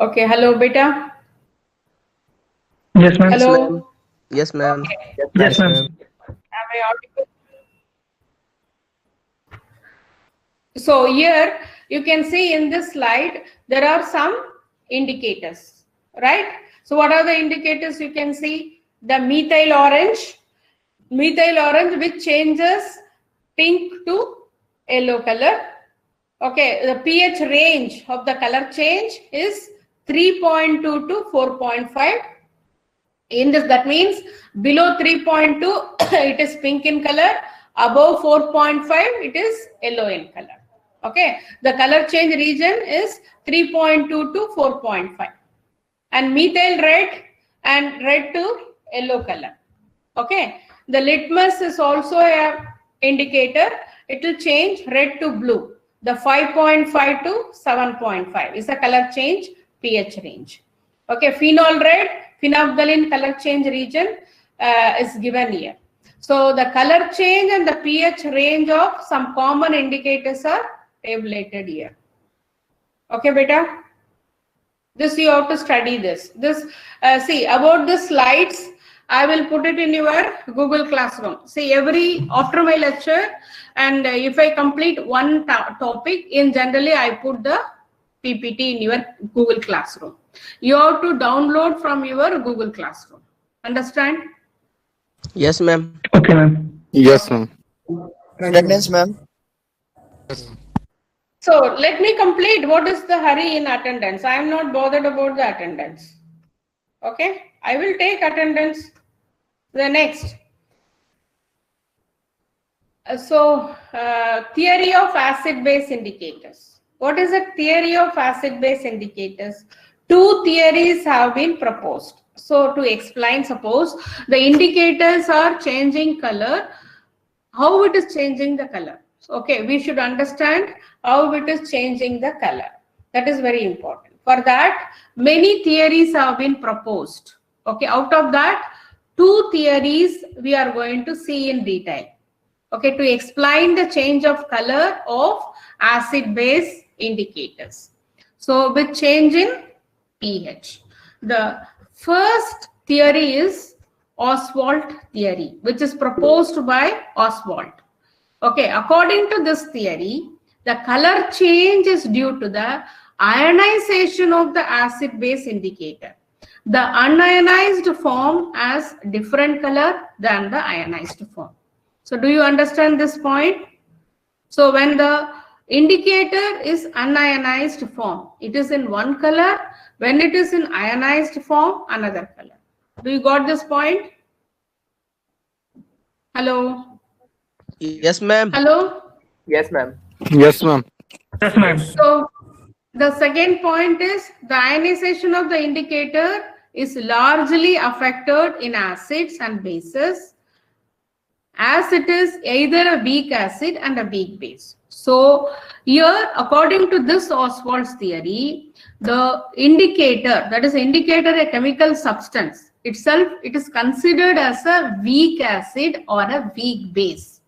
A: Okay, hello beta.
C: Yes, ma'am.
A: Hello.
K: Yes, ma'am.
C: Yes, ma'am.
A: Am I audible? So here you can see in this slide there are some indicators, right? So what are the indicators? You can see the methyl orange which changes pink to yellow color. Okay, the pH range of the color change is 3.2 to 4.5. In this, that means below 3.2 it is pink in color, above 4.5 it is yellow in color. Okay, the color change region is 3.2 to 4.5, and methyl red and red to yellow color. Okay, the litmus is also a indicator. It will change red to blue. The 5.5 to 7.5 is a color change pH range. Okay, phenol red, phenolphthalein color change region is given here. So the color change and the pH range of some common indicators are tabulated here. Okay, beta. This you have to study this. See about the slides. I will put it in your Google Classroom. See, after my lecture, and if I complete one topic, generally I put the PPT in your Google Classroom. You have to download from your Google Classroom. Understand?
K: Yes, ma'am.
C: Okay, ma'am.
H: Yes, ma'am.
L: Attendance, ma'am.
A: So let me complete. What is the hurry in attendance? I am not bothered about the attendance. Okay, I will take attendance. The next. Theory of acid-base indicators. What is a theory of acid-base indicators? 2 theories have been proposed. So to explain, suppose the indicators are changing color. How it is changing the color? Okay, we should understand how it is changing the color. That is very important. For that, many theories have been proposed. Okay, out of that, 2 theories we are going to see in detail. Okay, to explain the change of color of acid-base indicators. So with change in pH. The first theory is Oswalt Theory, which is proposed by Oswalt. Okay, according to this theory, the color change is due to the ionization of the acid-base indicator. The unionized form has different color than the ionized form. So do you understand this point? So when the indicator is unionized form, it is in one color. When it is in ionized form, another color. Do you got this point? Hello?
K: Yes, ma'am.
A: Hello?
F: Yes, ma'am.
H: Yes, ma'am.
C: Yes, ma'am.
A: So the second point is the ionization of the indicator is largely affected in acids and bases, as it is either a weak acid and a weak base. So here, according to this Oswalt's theory, the indicator, that is indicator a chemical substance itself, it is considered as a weak acid or a weak base.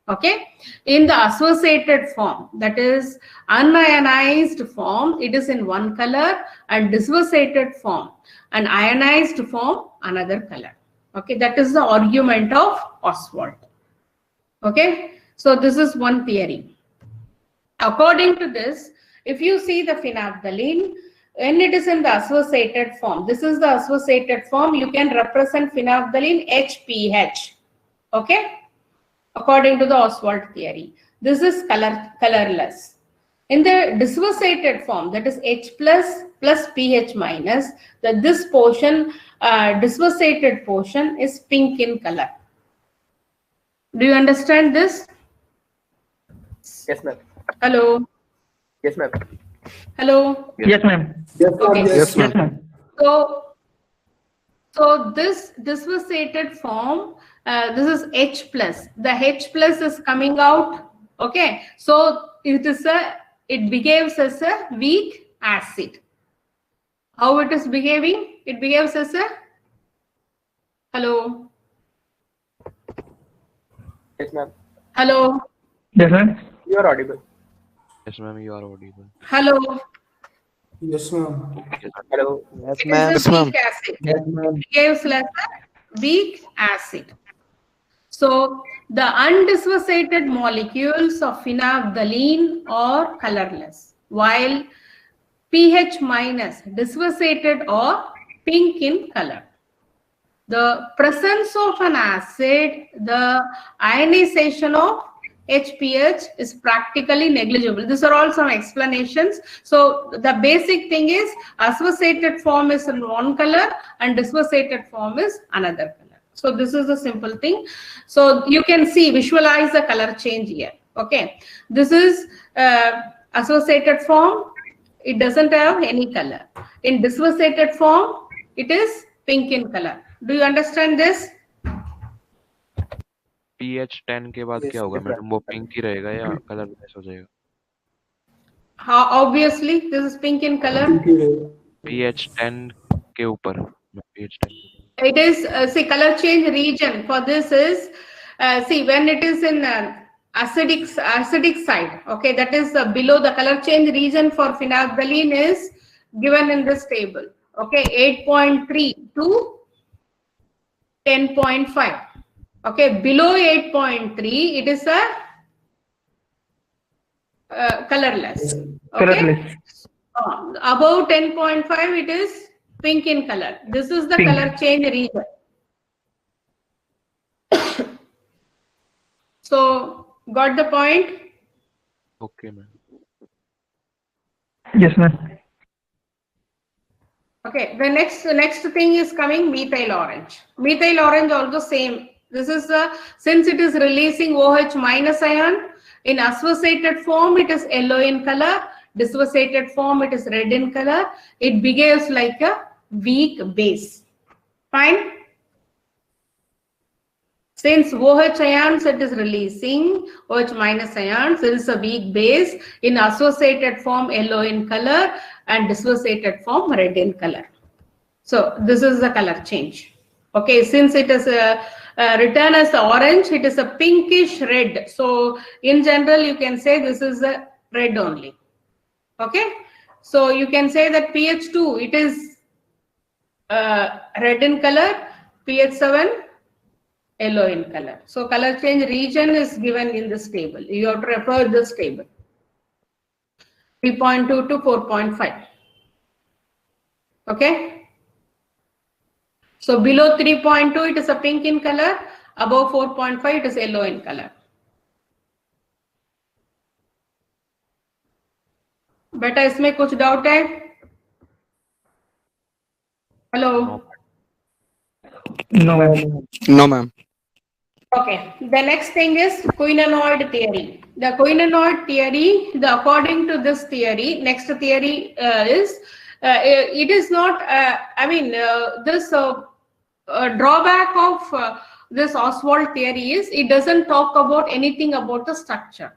A: Okay, in the associated form, that is unionized form, it is in one color, and dissociated form, and ionized form, another color. Okay, that is the argument of Oswalt. Okay, so this is one theory. According to this, if you see the phenolphthalein, when it is in the associated form, this is the associated form, you can represent phenolphthalein HPH. Okay, according to the Oswalt theory, this is colorless. In the dissociated form, that is H plus pH minus, that this portion, dissociated portion, is pink in color. Do you understand this?
F: Yes, ma'am.
A: Hello?
F: Yes, ma'am.
A: Hello?
C: Yes, ma'am.
I: Yes, ma'am.
A: Okay.
I: Yes,
C: Yes, ma'am.
A: So this dissociated form, this is H plus. The H plus is coming out. Okay. So it behaves as a weak acid. How it is behaving? It behaves as a, hello?
F: Yes, ma'am.
A: Hello?
C: Yes, ma'am.
F: You are audible.
J: Yes, ma'am, you are audible.
A: Hello?
I: Yes, ma'am.
F: Hello.
D: Yes,
A: It
D: ma'am.
A: is a weak acid.
I: Yes, ma'am.
A: It behaves like a weak acid. So the undissociated molecules of phenolphthalein are colorless, while pH minus dissociated or pink in color. The presence of an acid, the ionization of HPH is practically negligible. These are all some explanations. So the basic thing is associated form is in one color and dissociated form is another color. So this is the simple thing. So you can see, visualize the color change here. Okay, this is associated form. It doesn't have any color. In dissociated form, it is pink in color. Do you understand this?
J: pH 10 के बाद क्या होगा madam? वो pink ही रहेगा या colourless हो जाएगा?
A: How obviously this is pink in color.
J: pH 10 के ऊपर, pH 10.
A: It is see, color change region for this is see, when it is in acidic side. Okay, that is below. The color change region for phenolphthalein is given in this table. Okay, 8.3 to 10.5. Okay, below 8.3, it is a colorless. Okay?
C: Colorless.
A: Above 10.5, it is pink in color. This is the
C: Pink.
A: color change region. So, got the point?
J: Okay, ma'am.
C: Yes, ma'am.
A: Okay, the next thing is coming methyl orange. Methyl orange also same. This is since it is releasing OH minus ion, in associated form it is yellow in color, dissociated form it is red in color. It behaves like a weak base. Fine. Since OH ions it is releasing OH minus ions, it is a weak base. In associated form yellow in color and dissociated form red in color. So this is the color change. Okay, since it is written as orange, it is a pinkish red. So in general, you can say this is a red only. Okay, so you can say that pH 2 it is red in color, pH 7 yellow in color. So color change region is given in this table. You have to refer this table. 3.2 to 4.5. Okay. So below 3.2 it is a pink in color, above 4.5 it is yellow in color. बेटा इसमें कुछ doubt है? Hello.
H: No, ma'am.
A: Okay. The next thing is Quinonod Theory. The Quinonod Theory, according to this theory, next theory is it is not. This drawback of this Oswalt Theory is it doesn't talk about anything about the structure.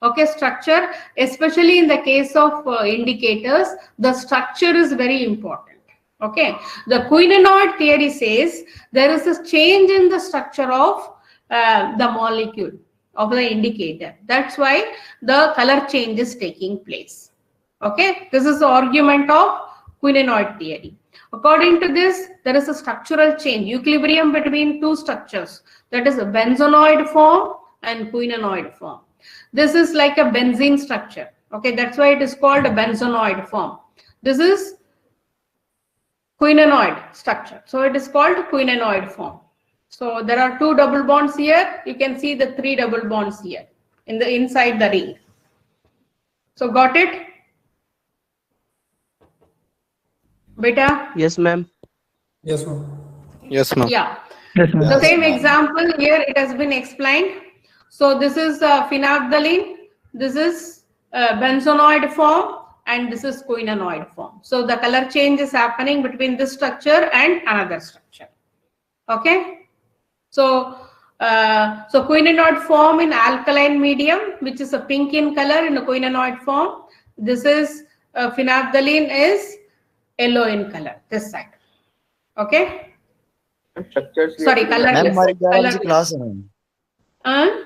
A: Okay, structure, especially in the case of indicators, the structure is very important. Okay, the Quinonod theory says there is a change in the structure of the molecule of the indicator. That's why the color change is taking place. Okay, this is the argument of Quinonod theory. According to this, there is a structural change, equilibrium between two structures, that is a benzonoid form and quinonoid form. This is like a benzene structure. Okay, that's why it is called a benzonoid form. This is quinonoid structure. So it is called quinonoid form. So there are two double bonds here. You can see the three double bonds here in the inside the ring. So got it? Beta?
K: Yes, ma'am.
I: Yes, ma'am.
H: Yes, ma'am.
A: Yeah.
C: Yes, ma'am.
A: The same example here it has been explained. So this is phenolphthalein, this is benzonoid form, and this is quinonoid form. So the color change is happening between this structure and another structure. Okay. So quinonoid form in alkaline medium, which is a pink in color in a quinonoid form. This is phenolphthalein is yellow in color. This side. Okay.
F: Structures.
A: Sorry, colorless.
L: Ma'am हमारी 11 बजे
A: Colorless.
L: Class है ma'am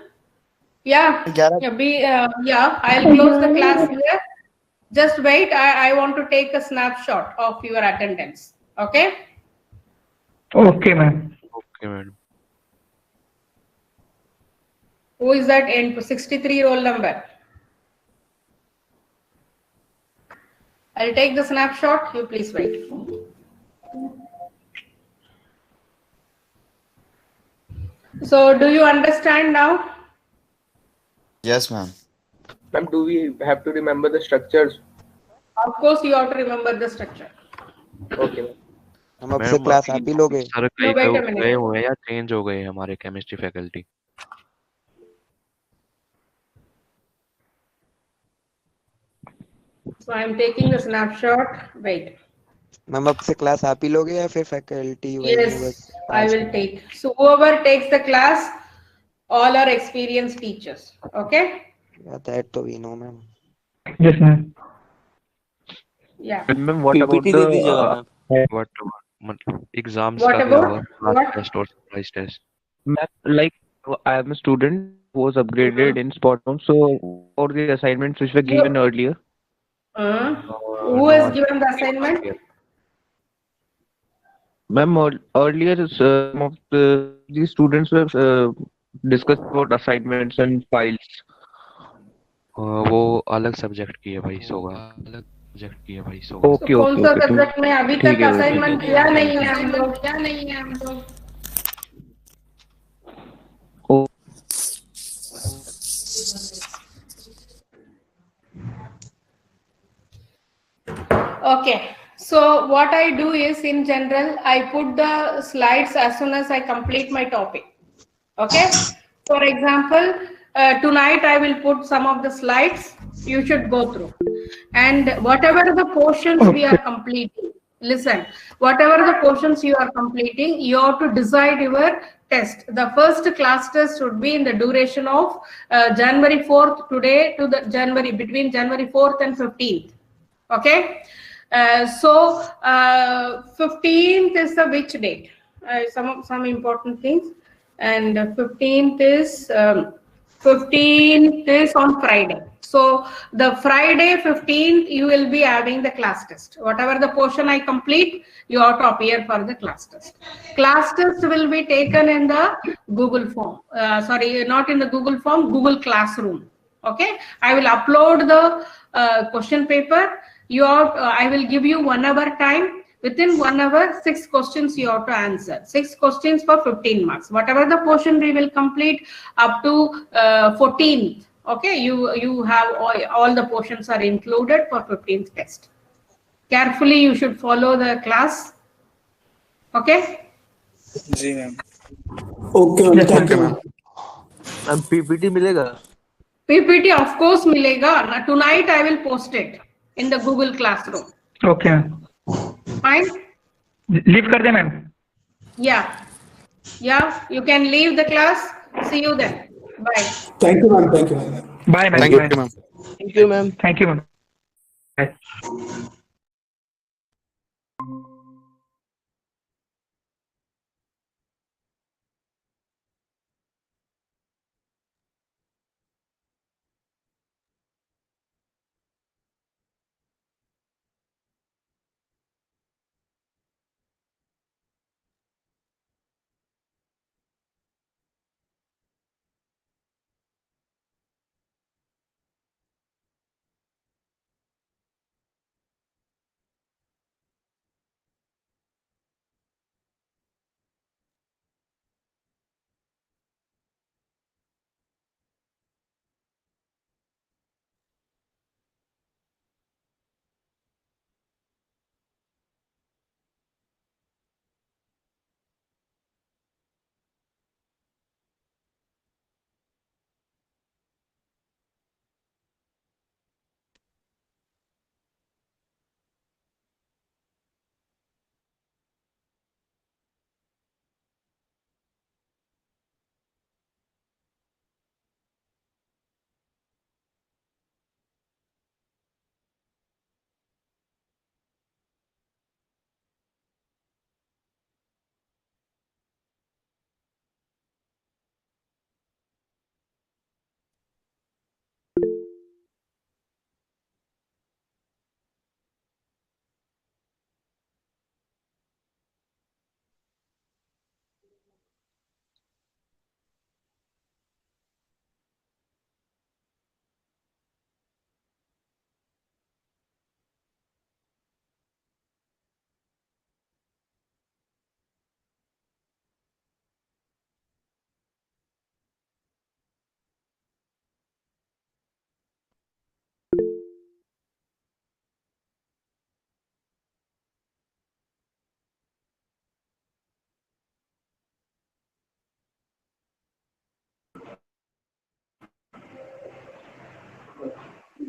A: Yeah, I'll close the class here. Just wait. I want to take a snapshot of your attendance. Okay.
C: Okay, ma'am.
J: Okay, madam.
A: Who is that? 63 roll number. I'll take the snapshot. You please wait. So, do you understand now?
L: Yes, ma'am.
F: Ma'am, do we have to remember the structures?
A: Of course, you have to remember the structure.
F: Okay, ma'am.
D: हम अब से class आप ही लोगे?
J: Sir कहीं पे गए हुए हैं या चेंज हो गए हमारे chemistry faculty?
A: So, I am taking the snapshot. Wait.
D: Ma'am अब से क्लास आप ही लोगे या फिर faculty?
A: Yes, I will take. So, whoever takes the class, all are experienced teachers. Okay.
D: Yeah, that to we know, ma'am.
C: Yes, ma'am.
A: Yeah.
B: Ma'am, what about the
J: What exams
A: What
J: का क्या
A: about
J: होगा?
A: what?
J: Test or surprise test?
B: ma'am, like I am a student who was upgraded in spot on, so for the assignments which were given earlier.
A: Who has given the assignment?
B: Ma'am, earlier some of these students were discussed about assignments and files.
J: वो अलग subject की है भाई सोगा. अलग subject की है भाई सोगा.
B: Okay,
A: कौन सा
B: okay,
A: सब्जेक्ट में अभी
B: ठीक
A: तक
B: है,
A: असाइनमेंट किया नहीं है हम लोग? Okay, so what I do is, in general, I put the slides as soon as I complete my topic. Okay, for example, tonight I will put some of the slides you should go through, and whatever the portions we are completing, listen, whatever the portions you are completing, you have to decide your test. The first class test should be in the duration of January 4th today to the January, between January 4th and 15th. Okay. So 15th is the which date? Some important things, and 15th is on Friday. So the Friday 15th you will be having the class test. Whatever the portion I complete, you have to appear for the class test. Class test will be taken in the Google form. Sorry, not in the Google form, Google Classroom. Okay, I will upload the question paper. I will give you 1 hour time. Within 1 hour, 6 questions you have to answer. 6 questions for 15 marks. Whatever the portion we will complete up to 14. Okay, you have all the portions are included for 15th test. Carefully you should follow the class. Okay.
G: जी ma'am.
I: Okay, ma'am. Thank you, ma'am.
K: Ma'am PPT मिलेगा?
A: PPT of course milega. Tonight I will post it in the Google Classroom.
C: Okay, ma'am.
A: Fine.
C: Leave कर दे ma'am.
A: Yeah. Yeah. You can leave the class. See you then. Bye.
I: Thank you, ma'am. Thank you, ma'am.
C: Bye, ma'am.
H: Thank you,
C: Bye.
H: ma'am.
K: Thank you, ma'am.
C: Thank you, ma'am. Bye.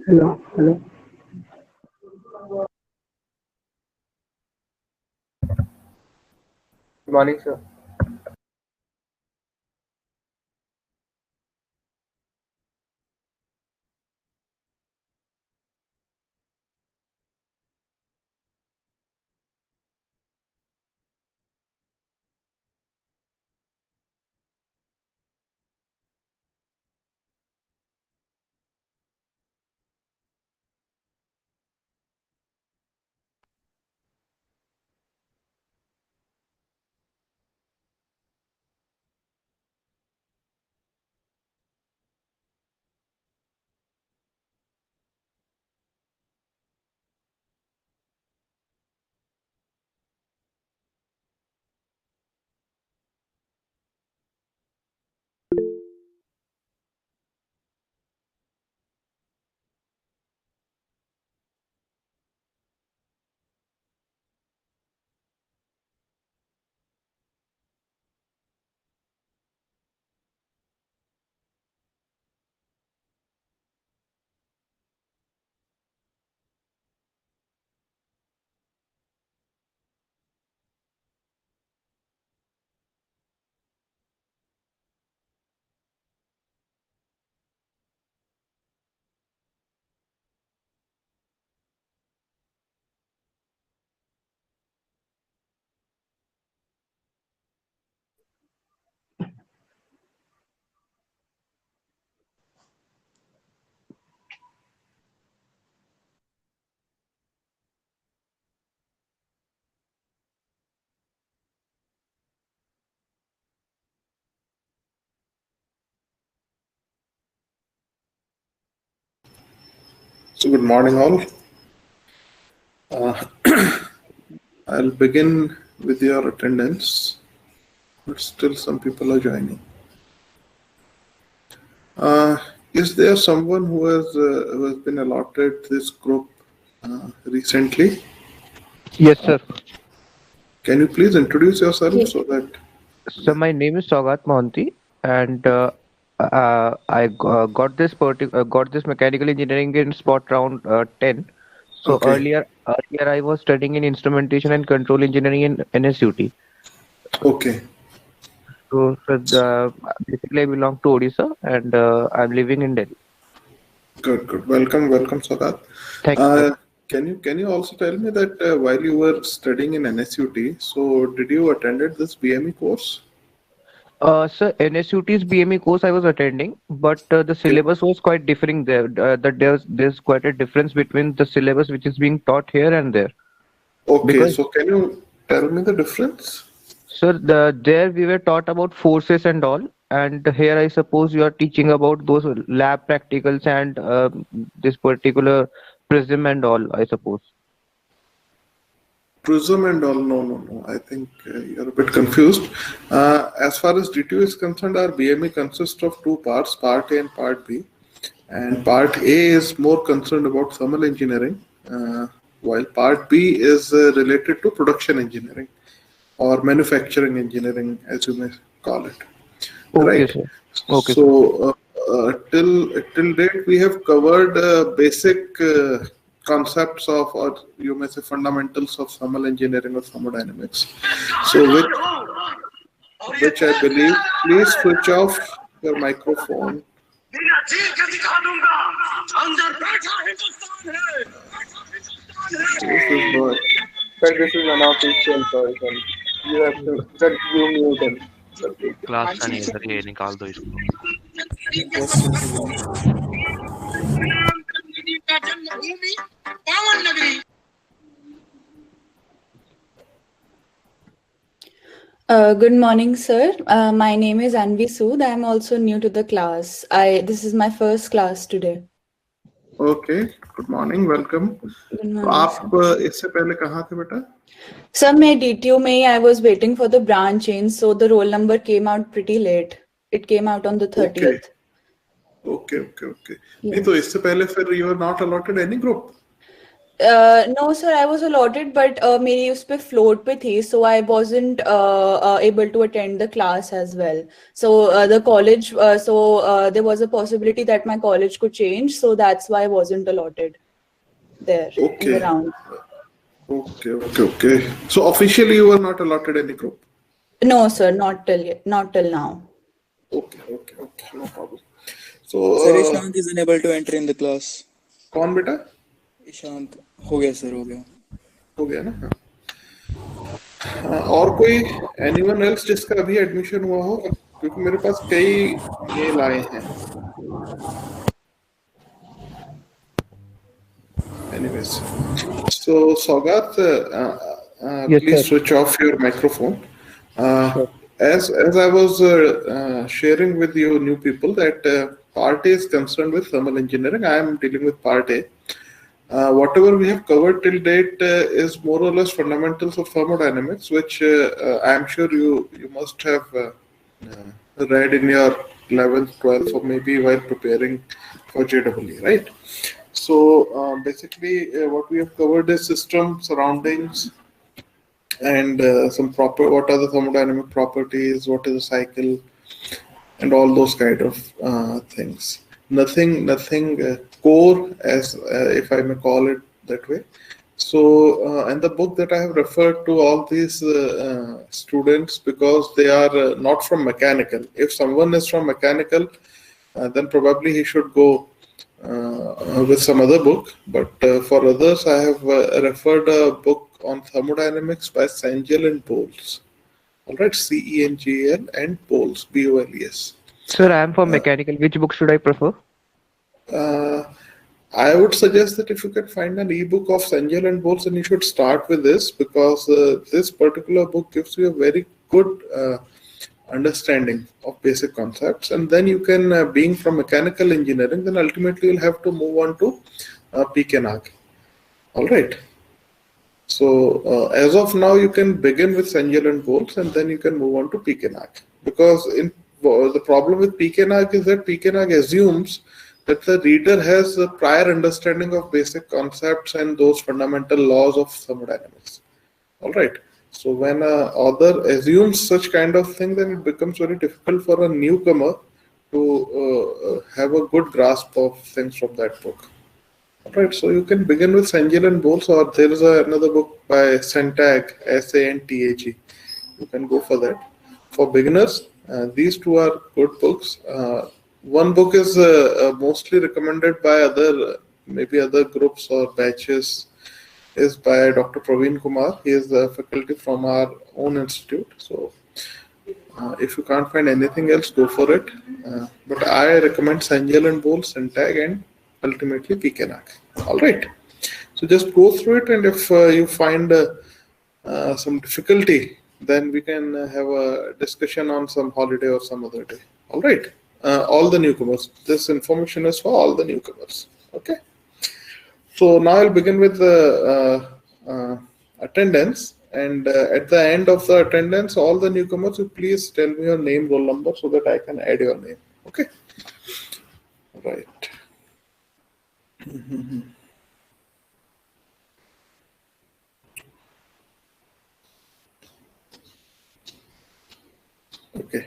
I: Hello. Hello.
F: Good morning, sir.
M: So good morning all. I'll begin with your attendance, but still some people are joining. Is there someone who has been allotted this group recently?
B: Yes, sir.
M: Can you please introduce yourself so that?
B: So my name is Saugat Mohanty, and got this mechanical engineering in spot round 10. So
M: Okay.
B: earlier I was studying in instrumentation and control engineering in NSUT.
M: Okay.
B: So basically I belong to Odisha, and I'm living in Delhi.
M: Good. Welcome, Saugat.
B: Thank you.
M: Can you also tell me that while you were studying in NSUT, so did you attended this BME course?
B: Sir, NSUT's BME course I was attending, but the syllabus was quite differing there. That there's quite a difference between the syllabus which is being taught here and there.
M: Okay, so can you tell me the difference?
B: Sir, there we were taught about forces and all, and here I suppose you are teaching about those lab practicals and this particular prism and all, I suppose.
M: Prism and all, no. I think you're a bit confused. As far as D2 is concerned, our BME consists of two parts, Part A and Part B. And Part A is more concerned about thermal engineering, while Part B is related to production engineering or manufacturing engineering, as you may call it.
B: Okay,
M: Right?
B: sir. Okay.
M: So till date, we have covered basic concepts of, or you may say fundamentals of thermal engineering or thermodynamics. So which I believe, please switch off your microphone.
F: Sir, this is an official person. You have to, sir, you mute him. Sir, please.
J: Class का नहीं है sir, ये निकाल दो इसको.
N: Good morning, sir. My name is Anvi Sood. I am also new to the class. This is my first class today.
M: Okay. Good morning. Welcome.
N: Good morning,
M: आप इससे पहले कहाँ थे बेटा?
N: Sir, मैं DTU में I was waiting for the branch change, so the roll number came out pretty late. It came out on the 30th.
M: Okay. नहीं तो इससे पहले फिर you were not allotted any group?
N: No, sir, I was allotted, but मेरी उस पे float पे थी, so I wasn't able to attend the class as well. So the college, there was a possibility that my college could change, so that's why I wasn't allotted there in the round.
M: Okay. So officially you were not allotted any group?
N: No, sir, not till now.
M: Okay, no problem. So
G: Sir, Ishant is unable to enter in the class.
M: कौन बेटा?
G: ईशांत हो गया sir, हो गया
M: ना. और कोई anyone else जिसका अभी एडमिशन हुआ हो, क्योंकि मेरे पास कई मेल आए हैं. Anyways, so Saugat,
B: Yes,
M: please
B: sir.
M: switch off your microphone. As I was sharing with you new people that Part A is concerned with thermal engineering, I am dealing with Part A. Whatever we have covered till date is more or less fundamentals of thermodynamics, which I am sure you must have read in your 11th, 12th, or maybe while preparing for JEE, right? So basically what we have covered is system, surroundings, and what are the thermodynamic properties, what is a cycle, and all those kind of things. Nothing core, as if I may call it that way. So and the book that I have referred to all these students, because they are not from mechanical. If someone is from mechanical, then probably he should go with some other book. But for others, I have referred a book on thermodynamics by Cengel and Boles. All right, Cengel and Boles, Boles.
B: Sir, I am for mechanical. Which book should I prefer?
M: I would suggest that if you can find an ebook of Cengel and Boles, then you should start with this, because this particular book gives you a very good understanding of basic concepts, and then you can, being from mechanical engineering, then ultimately you'll have to move on to PK Nag. All right. So as of now, you can begin with Sengel and Bowles, and then you can move on to Pekenak. Because the problem with Pekenak is that Pekenak assumes that the reader has a prior understanding of basic concepts and those fundamental laws of thermodynamics. All right. So when an author assumes such kind of thing, then it becomes very difficult for a newcomer to have a good grasp of things from that book. Right, so you can begin with Sengel and Bowles, or there is another book by Santag, Santag. You can go for that. For beginners, these two are good books. One book is mostly recommended by maybe other groups or batches, is by Dr. Praveen Kumar. He is a faculty from our own institute. So if you can't find anything else, go for it. But I recommend Sengel and Bowles, Santag, and ultimately Pekenak. All right. So just go through it, and if you find some difficulty, then we can have a discussion on some holiday or some other day. All right. All the newcomers. This information is for all the newcomers. Okay. So now I'll begin with the attendance, and at the end of the attendance, all the newcomers, you please tell me your name, roll number, so that I can add your name. Okay. Right. Okay.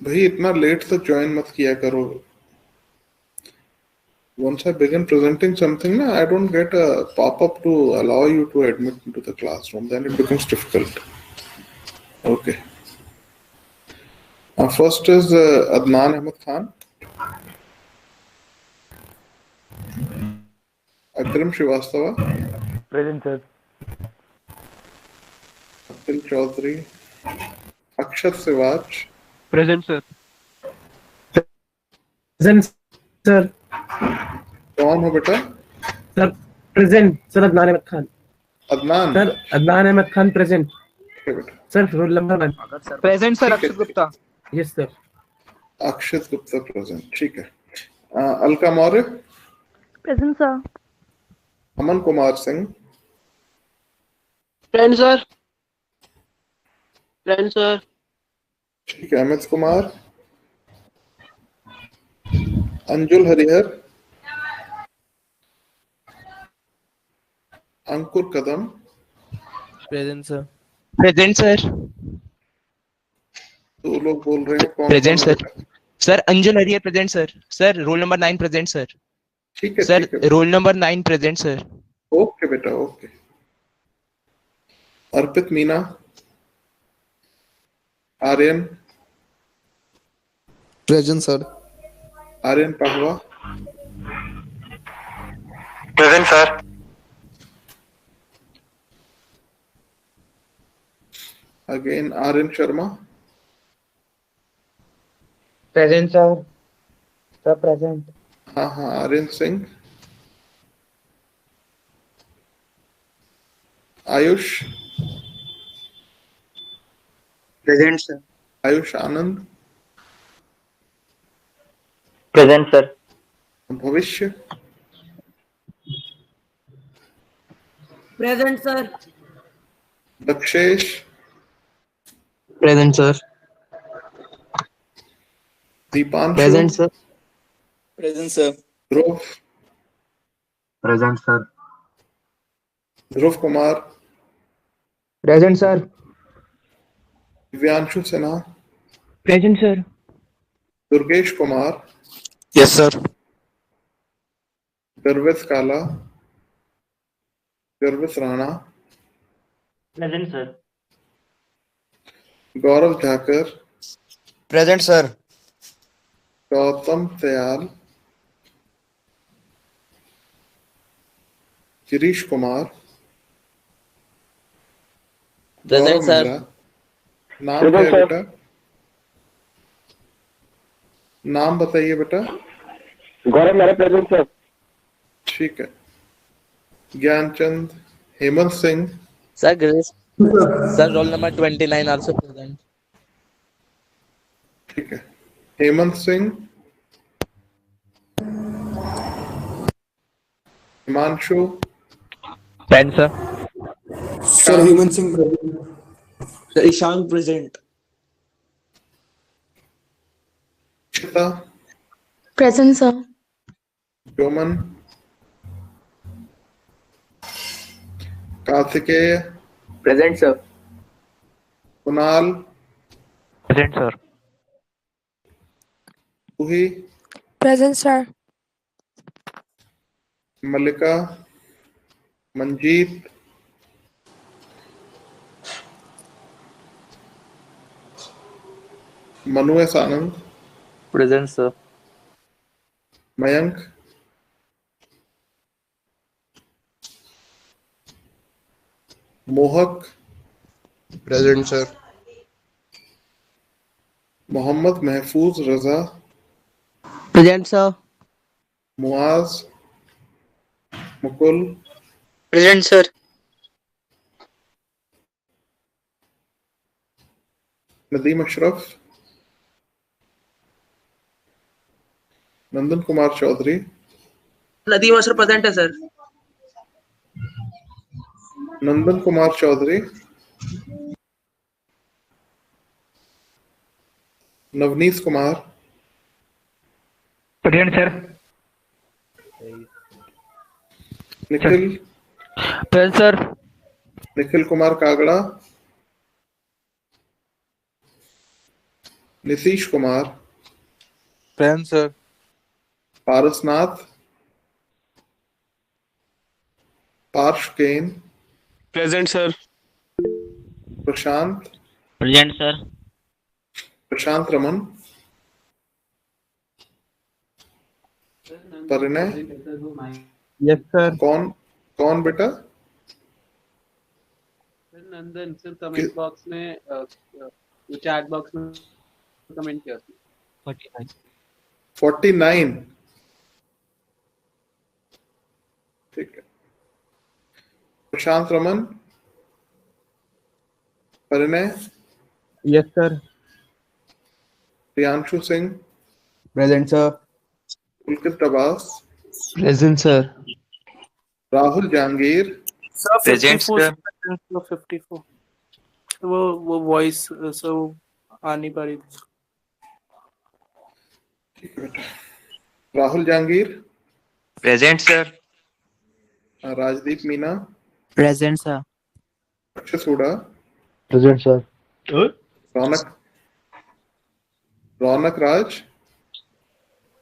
M: भाई इतना late तक join मत किया करो. Once I begin presenting something, I don't get a pop-up to allow you to admit into the classroom. Then it becomes difficult. Okay. First is Adnan Ahmed Khan. Akram Srivastava.
E: Present, sir.
M: Akhil Chaudhary. Akshat Sivaj.
B: Present, sir.
I: Present, sir.
M: कौन हो बेटा?
I: Sir, present. Sir, Adnan Ahmed Khan.
M: Adnan.
I: Sir, Adnan Ahmed Khan, present.
M: Okay, बेटा.
I: Sir, roll number 1.
O: Present, sir. Akshat Gupta.
I: Yes, sir.
M: अक्षत Gupta present. ठीक है. Alka Maurya.
P: Present, sir.
M: Aman Kumar Singh.
O: Present, sir. Present, sir.
M: ठीक है. अमित कुमार. अंजुल हरिहर. अंकुर कदम.
K: Present, sir.
O: Present, sir.
M: दो लोग बोल रहे हैं. कौन?
O: Present, sir. Sir, Anjul Hariya present, sir. Sir, roll number 9 present, sir.
M: ठीक है.
O: Sir,
M: ठीक है.
O: roll number 9 present, sir.
M: Okay बेटा. Okay. Arpit Meena. Aryan.
H: Present, sir.
M: Aryan Pahwa.
E: Present, sir.
M: Again Aryan Sharma.
O: Present, sir. Sir, present.
M: हाँ हाँ. आर्यन सिंह. आयुष.
O: Present, sir.
M: आयुष आनंद.
E: Present, sir.
M: भविष्य.
A: Present, sir.
M: Dakshesh.
O: Present, sir.
M: Deepanshu.
O: Present, sir.
G: Present, sir.
M: ध्रुव.
O: Present, sir.
M: ध्रुव Kumar.
O: Present, sir.
M: Divyanshu Sinha.
O: Present, sir.
M: Durgesh Kumar.
H: Yes, sir.
M: Garvit Kala. Garvit Rana.
O: Present, sir.
M: Gaurav Thakar.
L: Present sir.
M: Gautam Dayal. Girish Kumar.
K: Present,
M: Gaurav
K: sir.
M: Mehra. नाम क्या है बेटा? नाम बताइए बेटा.
E: गौरव मेरा present, sir.
M: ठीक है. Gyanchand. Hemant Singh.
K: Sir, Sir, roll number 29 also present.
M: ठीक है। Hemant Singh, Himanshu,
O: Present, sir.
G: Sir, Hemant Singh present. Sir, Ishank present.
M: Shita,
P: Present, sir.
M: Yoman, Kartikeya,
C: Present, sir.
M: Kunal,
O: Present, sir.
M: Ruhi,
P: Present, sir.
M: Mallika, Manjeet, Manu S Anand,
C: Present, sir.
M: Mayank, Mohak,
H: Present, sir.
M: Mohammad Mahfooz Raza,
K: Present, sir.
M: Muaz, Mukul,
G: Present, sir.
M: Nadeem Ashraf, Nandan Kumar Chaudhary,
K: Nadeem Ashraf present है sir.
M: Nandan Kumar Chaudhary, Navneet Kumar,
C: Present, sir.
M: Nikhil,
O: Present, sir.
M: Nikhil Kumar Kagra, Nitish Kumar,
H: Present, sir.
M: Parasnath, Parsh केन,
H: Present, sir.
M: Prashant,
O: Present, sir.
M: Prashant Raman, Parinay,
B: Yes, sir.
M: कौन कौन बेटा?
Q: Nandan sir comment box में chat box में comment किया
M: 49। ठीक है। Prashant Raman, Parinay,
B: Yes, sir.
M: Priyanshu Singh,
H: Present, sir.
M: Pulkit Abbas,
H: Present, sir.
M: Rahul Jahangir,
Q: sir
O: Present,
Q: 54
O: sir.
Q: 54 वो वॉइस सर वो आ नहीं पा रही थी।
M: ठीक है बेटा। Rahul Jahangir,
O: Present, sir.
M: Rajdeep Meena,
O: Present, sir.
M: Akshay soda,
B: Present, sir.
M: रौनक रौनक राज,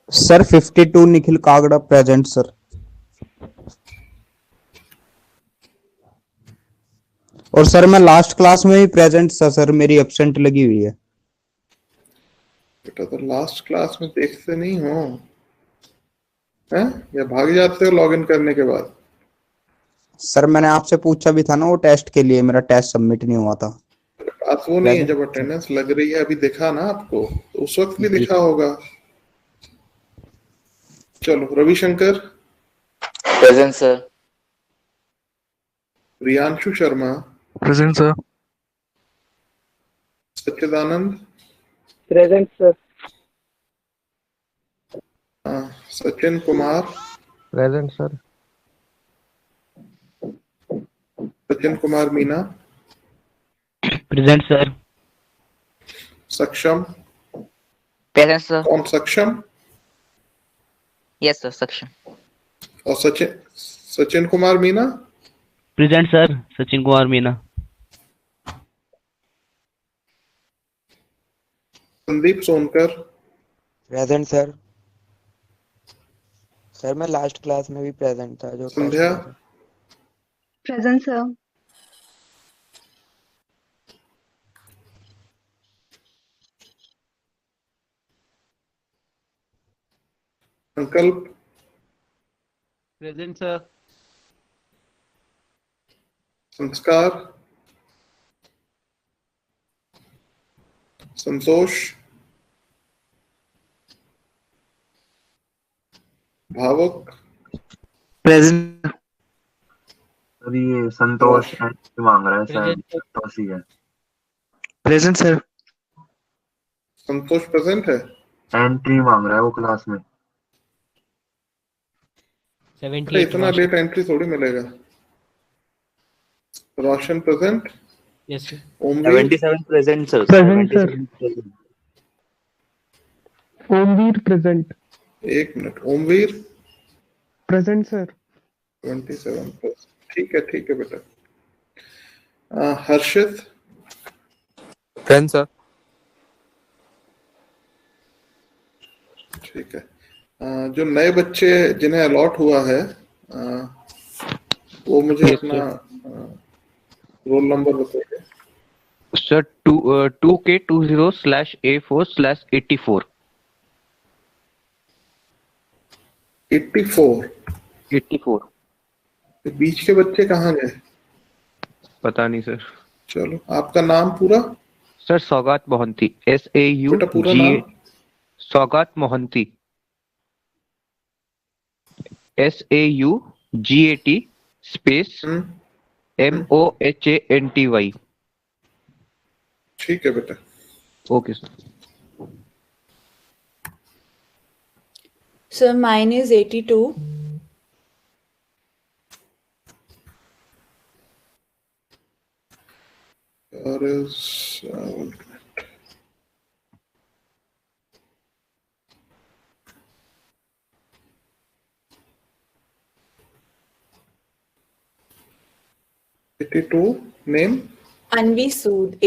R: सर 52 निखिल कागड़ा प्रेजेंट सर। और सर मैं लास्ट क्लास में भी प्रेजेंट था सर, मेरी एब्सेंट लगी हुई है।
M: बेटा तो लास्ट क्लास में देखते नहीं हो हैं या भाग जाते हो लॉगिन करने के बाद?
R: सर मैंने आपसे पूछा भी था ना वो टेस्ट के लिए, मेरा टेस्ट सबमिट नहीं हुआ था।
M: बात वो नहीं है, जब अटेंडेंस लग रही है अभी दिखा ना आपको, तो उस वक्त भी दिखा होगा। चलो Ravishankar,
S: present sir.
M: Riyanshu Sharma,
C: present sir.
M: Sachchidanand,
C: present sir.
M: Sachin Kumar,
B: present sir.
M: Sachin Kumar Meena,
O: present sir.
M: Saksham,
S: present sir.
M: कौन सक्षम?
S: Yes sir Saksham.
M: और Sachin Kumar Meena,
O: present sir. Sachin Kumar Meena.
M: Sandeep Sonkar,
D: present sir. Sir मैं लास्ट क्लास में भी प्रेजेंट था जो
M: Sandhya,
P: present sir.
M: Sankalp,
Q: present sir.
M: Sanskar, Santosh, भावुक,
K: प्रेजेंट।
T: सर ये संतोष एंट्री मांग रहा है, शायद संतोष ही है।
H: Present sir.
M: संतोष प्रेजेंट है?
T: एंट्री मांग रहा है वो क्लास में।
M: अरे इतना लेट एंट्री थोड़ी मिलेगा। Roshan present?
I: Yes sir.
M: Omvir?
S: 77 present sir.
I: Present, sir.
S: 77 present.
I: Omvir present.
M: एक मिनट, ओमवीर
I: प्रेजेंट सर।
M: 27 ठीक है बेटा। हर्षित?
H: Present sir.
M: ठीक है। जो नए बच्चे जिन्हें अलॉट हुआ है वो मुझे अपना रोल नंबर बताइए।
B: Sir 2K20/A4/84।
M: 84 बीच के बच्चे कहाँ गए?
B: पता नहीं सर।
M: चलो, आपका नाम पूरा?
B: सर सौगात मोहंती।
M: बेटा पूरा नाम?
B: सौगात मोहंती। SAUGAT space MOHANTY।
M: ठीक है बेटा।
B: Okay sir.
N: So mine is 82.
M: Or is 82 name?
N: Anvi Sood.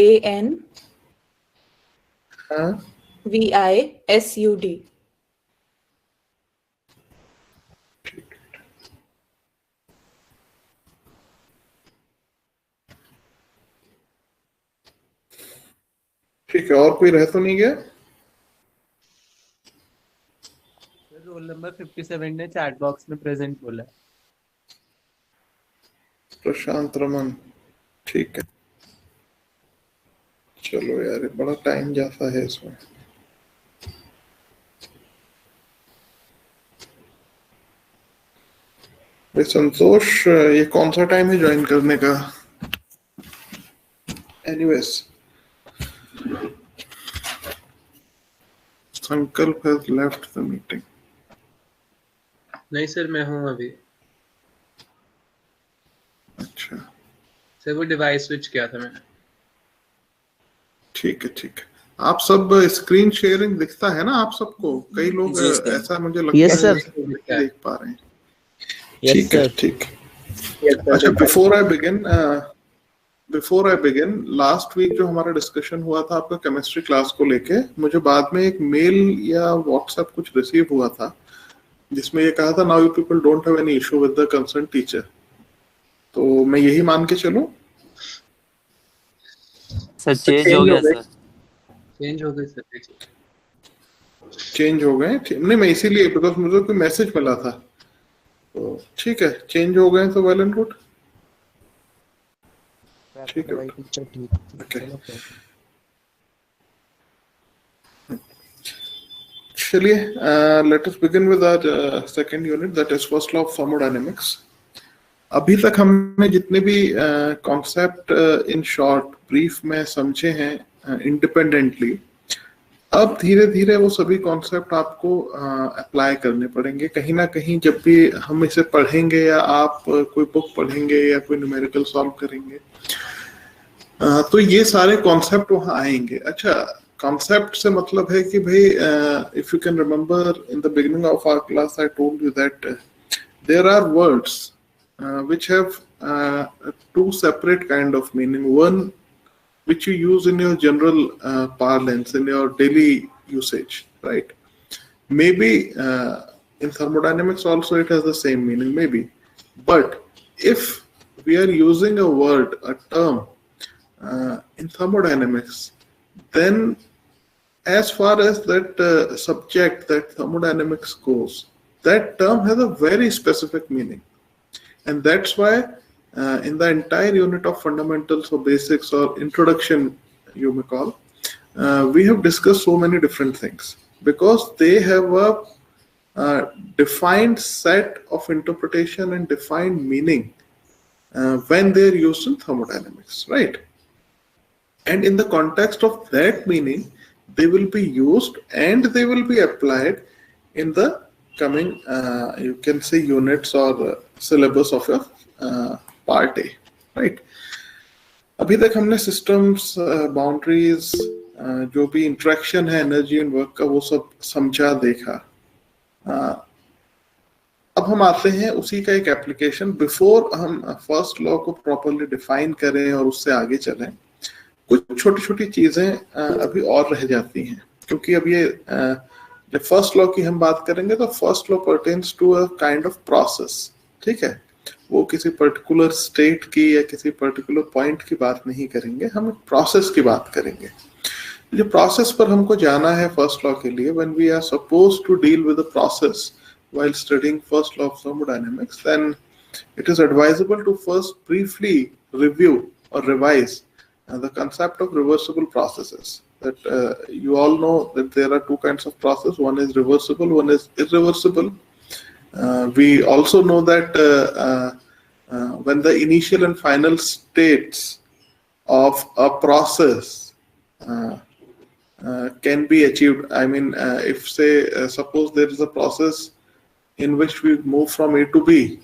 N: ANVISUD.
M: ठीक है, और कोई रह तो नहीं गया?
Q: रोल नंबर 57 ने चैट बॉक्स में प्रेजेंट बोला है।
M: प्रशांत रमन, ठीक है। चलो यार, ये बड़ा टाइम जाता है इसमें। भाई संतोष, ये कौन सा टाइम है ज्वाइन करने का? एनीवेज, संकल्प हैज लेफ्ट द मीटिंग।
Q: नहीं सर, मैं हूँ अभी।
M: अच्छा
Q: सर, वो डिवाइस स्विच किया था मैंने।
M: ठीक है। आप सब स्क्रीन शेयरिंग दिखता है ना आप सबको? कई लोग ऐसा मुझे लगता है जैसे नहीं देख पा रहे हैं। ठीक है। अच्छा, before I begin, last week जो हमारा डिस्कशन हुआ था आपका केमिस्ट्री क्लास को लेके, मुझे बाद में एक मेल या व्हाट्सएप कुछ रिसीव हुआ था जिसमें ये कहा था, now you people don't have any issue with the concern teacher. तो मैं यही मान के चलूं?
U: सर चेंज हो गया सर।
Q: चेंज हो गए सर।
M: चेंज हो गए? नहीं, मैं इसीलिए बिकॉज मुझे कोई मैसेज मिला था। तो ठीक है, चेंज हो गए तो वेल एंड गुड। ठीक है। चलिए, let us begin with our second unit, that is first law of thermodynamics. अभी तक हमने जितने भी कॉन्सेप्ट इन शॉर्ट ब्रीफ में समझे हैं इंडिपेंडेंटली, अब धीरे धीरे वो सभी कॉन्सेप्ट आपको अप्लाई करने पड़ेंगे। कहीं ना कहीं जब भी हम इसे पढ़ेंगे या आप कोई बुक पढ़ेंगे या कोई न्यूमेरिकल सॉल्व करेंगे, तो ये सारे कॉन्सेप्ट वहाँ आएंगे। अच्छा, कॉन्सेप्ट से मतलब है कि भाई, if you can remember in the beginning of our class I told you that there are words which have two separate kind of meaning. One which you use in your general parlance, in your daily usage, right? Maybe in thermodynamics also it has the same meaning, maybe. But if we are using a word, a term in thermodynamics, then as far as that subject, that thermodynamics goes, that term has a very specific meaning. And that's why in the entire unit of fundamentals or basics or introduction, you may call, we have discussed so many different things because they have a defined set of interpretation and defined meaning when they're used in thermodynamics, right? And in the context of that meaning, they will be used and they will be applied in the coming, you can say, units or syllabus of your part A, right? अभी तक हमने systems, boundaries, जो भी interaction है energy and work का, वो सब समझा देखा. अब हम आते हैं उसी का एक एप्लीकेशन. बिफोर हम फर्स्ट लॉ को प्रॉपर्ली डिफाइन करें और उससे आगे चलें, कुछ छोटी छोटी चीजें अभी और रह जाती हैं, क्योंकि अब ये जब फर्स्ट लॉ की हम बात करेंगे तो first law pertains to a kind of process. ठीक है, वो किसी पर्टिकुलर स्टेट की या किसी पर्टिकुलर पॉइंट की बात नहीं करेंगे, हम एक प्रोसेस की बात करेंगे. जो प्रोसेस पर हमको जाना है फर्स्ट लॉ के लिए, when we are supposed to deal with the process while studying first law of thermodynamics, then it is advisable to first briefly review or revise the concept of reversible processes. That you all know that there are two kinds of process. One is reversible, one is irreversible. We also know that when the initial and final states of a process can be achieved. I mean, if say suppose there is a process in which we move from A to B,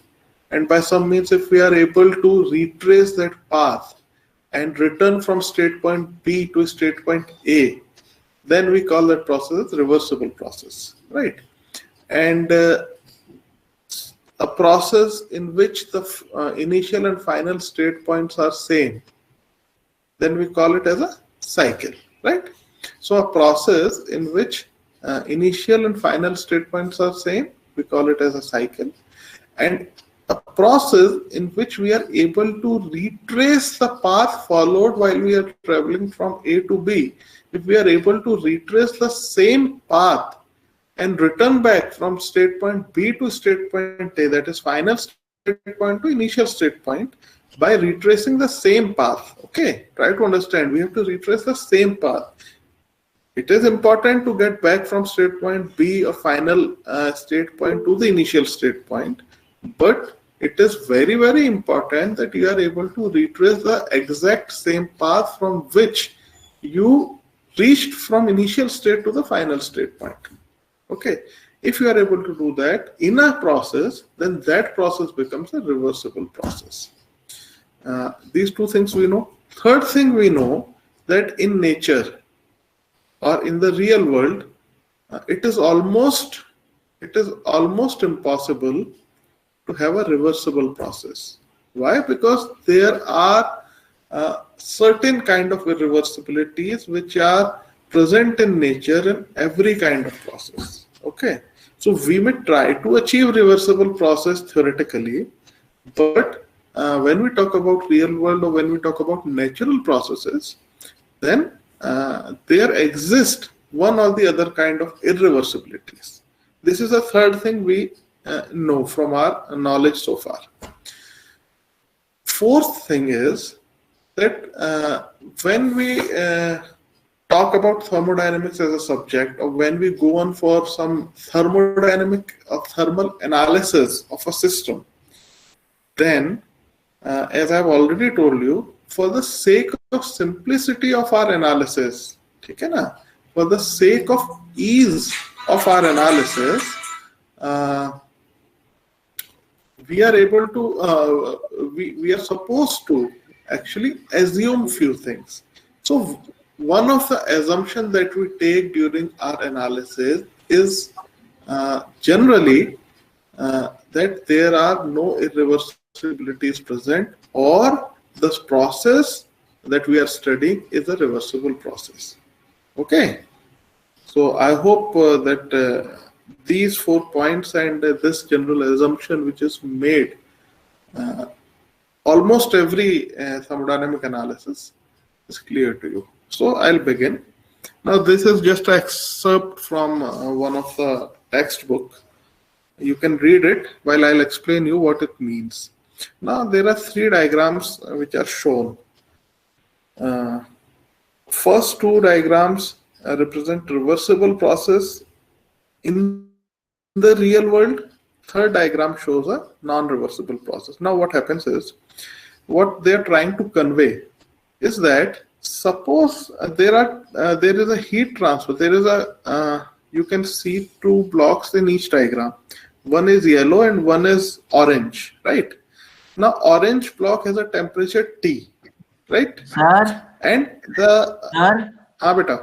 M: and by some means if we are able to retrace that path and return from state point B to state point A, then we call that process reversible process, right? And a process in which the initial and final state points are same, then we call it as a cycle, right? So a process in which initial and final state points are same, we call it as a cycle. And a process in which we are able to retrace the path followed while we are traveling from A to B, if we are able to retrace the same path and return back from state point B to state point A, that is final state point to initial state point, by retracing the same path. Okay, try to understand, we have to retrace the same path. It is important to get back from state point B or final state point to the initial state point, but it is very, very important that you are able to retrace the exact same path from which you reached from initial state to the final state point. Okay, if you are able to do that in a process, then that process becomes a reversible process. These two things we know. Third thing we know, that in nature or in the real world, it is almost impossible to have a reversible process. Why? Because there are certain kind of irreversibilities which are present in nature in every kind of process. Okay, so we may try to achieve reversible process theoretically, but when we talk about real world or when we talk about natural processes, then there exist one or the other kind of irreversibilities. This is the third thing we know from our knowledge so far. Fourth thing is that when we talk about thermodynamics as a subject, or when we go on for some thermodynamic or thermal analysis of a system, then as I've already told you, for the sake of simplicity of our analysis, ठीक है ना, for the sake of ease of our analysis, we are able to, we are supposed to actually assume few things. So one of the assumptions that we take during our analysis is generally that there are no irreversibilities present, or this process that we are studying is a reversible process. Okay, so I hope that these 4 points and this general assumption which is made almost every thermodynamic analysis is clear to you. So I'll begin. Now this is just an excerpt from one of the textbook. You can read it while I'll explain you what it means. Now there are 3 diagrams which are shown. First 2 diagrams represent reversible process in the real world. third diagram shows a non-reversible process. Now what happens is, what they are trying to convey is that suppose there is a heat transfer. There is a you can see two blocks in each diagram. One is yellow and one is orange, right? Now orange block has a temperature T, right?
U: Sir
M: And the
U: sir
M: हाँ बेटा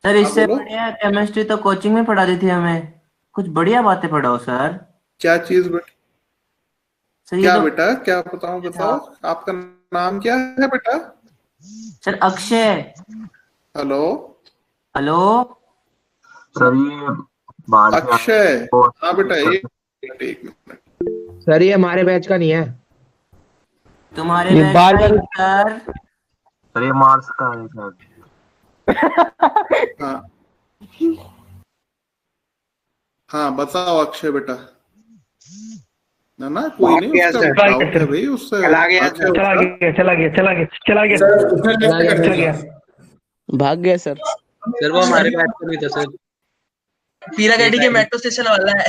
U: sir इससे
M: बोलो।
U: बढ़िया chemistry तो coaching में पढ़ा दी थी हमें, कुछ बढ़िया बातें पढ़ाओ सर।
M: क्या चीज बेटा?
U: सर ये
M: क्या
U: तो
M: बेटा क्या बताओ आपका नाम क्या है बेटा?
U: Sir Akshay.
M: Hello
U: hello
T: sir ये बाहर से
M: अक्षय। हाँ बेटा एक मिनट।
K: सर ये हमारे बैच का नहीं है,
U: तुम्हारे
K: ये
U: बैच
K: बार
U: का
K: बार
U: ही सर।
T: सर ये मार्स का है शायद।
M: हाँ हाँ बताओ अक्षय बेटा। ना कोई नहीं, उसका डाउट है भाई, उससे
C: चला गया
K: भाग गया सर।
Q: सर वो हमारे बैच का नहीं था सर।
O: पीला गाड़ी के मेट्रो स्टेशन वाला है।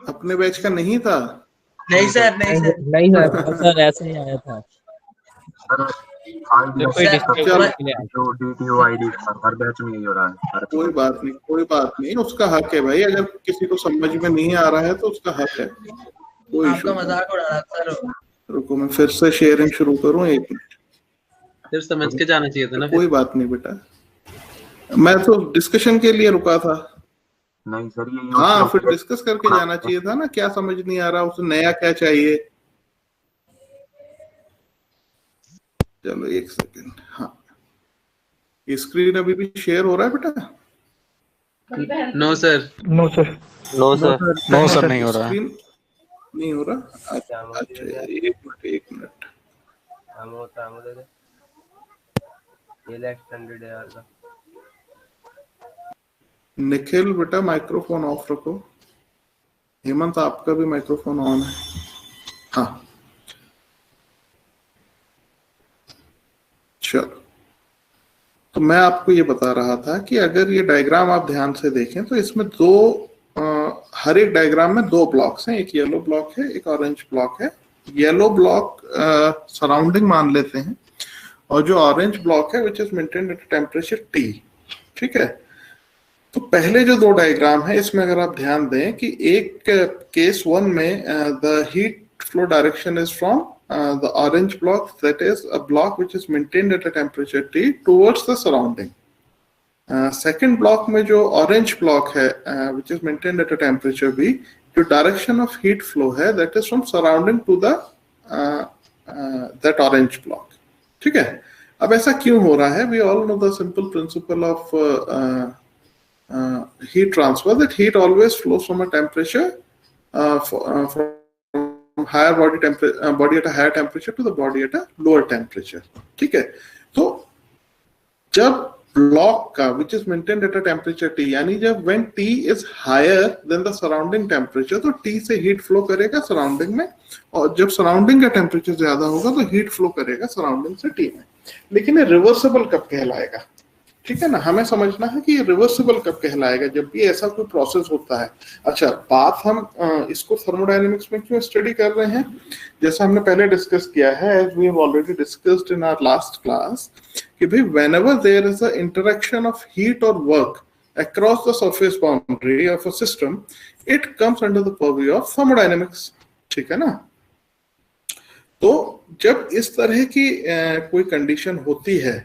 M: अपने बैच का नहीं था।
O: नहीं सर, नहीं सर,
K: नहीं सर, सर ऐसे ही आया था।
M: कोई बात नहीं, उसका हक है भाई। अगर किसी को समझ में नहीं आ रहा है तो उसका हक है, कोई
O: आपका
M: इशू नहीं।
O: मजाक उड़ा रहा था सर।
M: रुको मैं फिर से शेयरिंग शुरू करूं, एक मिनट।
Q: सिर्फ समझ के जाना चाहिए था ना।
M: कोई बात नहीं बेटा, मैं तो डिस्कशन के लिए रुका था।
T: नहीं सर ये
M: हाँ फिर डिस्कस करके जाना चाहिए था ना, क्या समझ नहीं आ रहा, उसे नया क्या चाहिए। चलो एक सेकंड। हाँ ये स्क्रीन अभी भी शेयर हो रहा है बेटा?
Q: No sir.
C: No sir.
U: No sir,
H: no sir नहीं हो रहा है।
M: स्क्रीन नहीं हो रहा। अच्छा एक मिनट। निखिल बेटा माइक्रोफोन ऑफ रखो। हेमंत आपका भी माइक्रोफोन ऑन है। हाँ चलो, तो मैं आपको ये बता रहा था कि अगर ये डायग्राम आप ध्यान से देखें तो इसमें हर एक डायग्राम में दो ब्लॉक्स हैं, एक येलो ब्लॉक है, एक ऑरेंज ब्लॉक है। येलो ब्लॉक सराउंडिंग मान लेते हैं, और जो ऑरेंज ब्लॉक है which is maintained at temperature T, ठीक है। तो पहले जो दो डायग्राम है इसमें अगर आप ध्यान दें कि एक केस 1 में the heat flow direction is from the orange block, that is a block which is maintained at a temperature T towards the surrounding. Second block में जो orange block है which is maintained at a temperature B, जो direction of heat flow है that is from surrounding to the that orange block, ठीक है। अब ऐसा क्यों हो रहा है? We all know the simple principle of heat transfer, that heat always flows from a temperature from higher body at a higher temperature to the body at a lower temperature, ठीक है। तो जब ब्लॉक का which is maintained at a temperature T, यानी जब when T is higher than the surrounding temperature, तो T से heat flow करेगा सराउंडिंग में, और जब सराउंडिंग का टेम्परेचर ज्यादा होगा तो हीट फ्लो करेगा सराउंडिंग से T में। लेकिन ये रिवर्सिबल कब कहलाएगा, ठीक है ना? हमें समझना है कि ये रिवर्सिबल कब कहलाएगा, जब भी ऐसा कोई प्रोसेस होता है। अच्छा, बात हम इसको थर्मोडायनेमिक्स में क्यों स्टडी कर रहे हैं, जैसा हमने पहले डिस्कस किया है, as we have already discussed in our last class, कि भाई whenever there is a interaction of heat और work across the surface boundary of a system, it comes under the purview of thermodynamics, ठीक है ना। तो जब इस तरह की कोई कंडीशन होती है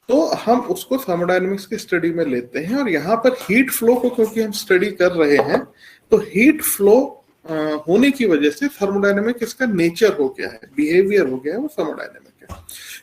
M: तो हम उसको थर्मोडायनेमिक्स की स्टडी में लेते हैं, और यहाँ पर हीट फ्लो को क्योंकि हम स्टडी कर रहे हैं तो हीट फ्लो होने की वजह से थर्मोडायनेमिक इसका नेचर हो गया है, बिहेवियर हो गया है, वो थर्मोडायनेमिक है।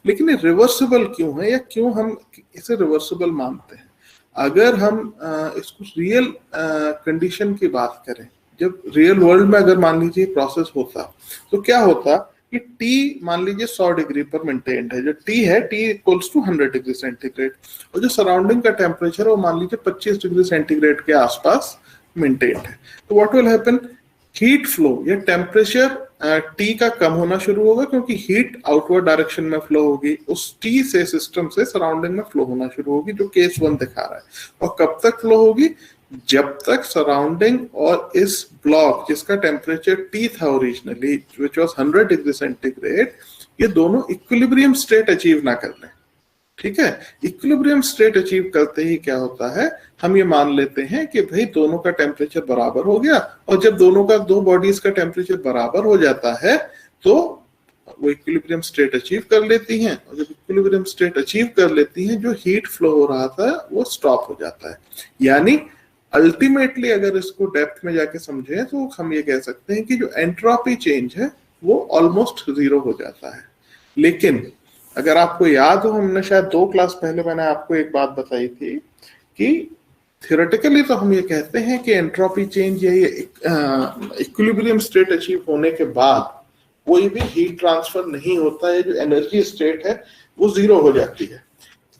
M: लेकिन ये रिवर्सिबल क्यों है, या क्यों हम इसे रिवर्सिबल मानते हैं? अगर हम इसको रियल कंडीशन की बात करें, जब रियल वर्ल्ड में अगर मान लीजिए प्रोसेस होता तो क्या होता कि T मान लीजिए 100 डिग्री पर मेंटेन्ड है, जो T है T equals to 100 degree centigrade, और जो सराउंडिंग का टेम्परेचर है वो मान लीजिए 25 डिग्री सेंटीग्रेड के आसपास मेंटेन्ड है। तो what will happen, heat flow या टेम्परेचर T का कम होना शुरू होगा, क्योंकि हीट आउटवर्ड डायरेक्शन में फ्लो होगी, उस T से सिस्टम से सराउंडिंग में फ्लो होना शुरू होगी, जो केस 1 दिखा रहा है। और कब तक फ्लो होगी, जब तक सराउंडिंग और इस ब्लॉक जिसका टेम्परेचर T था originally, which was 100 degree centigrade, ये दोनों इक्विलिब्रियम स्टेट अचीव ना कर लें। ठीक है, इक्विलिब्रियम स्टेट अचीव करते ही क्या होता है, हम ये मान लेते हैं कि भाई दोनों का टेम्परेचर बराबर हो गया, और जब दोनों का, दो बॉडीज का टेम्परेचर बराबर हो जाता है तो वो इक्विलिब्रियम स्टेट अचीव कर लेती हैं, और जब इक्विलिब्रियम स्टेट अचीव कर लेती हैं, जो हीट फ्लो हो रहा था वो स्टॉप हो जाता है। यानी अल्टीमेटली अगर इसको डेप्थ में जाके समझें तो हम ये कह सकते हैं कि जो एंट्रोपी चेंज है वो ऑलमोस्ट जीरो हो जाता है। लेकिन अगर आपको याद हो, हमने शायद 2 क्लास पहले मैंने आपको एक बात बताई थी कि थियोरेटिकली तो हम ये कहते हैं कि एंट्रोपी चेंज या ये इक्विलिब्रियम स्टेट अचीव होने के बाद कोई भी हीट ट्रांसफर नहीं होता है, जो एनर्जी स्टेट है वो जीरो हो जाती है।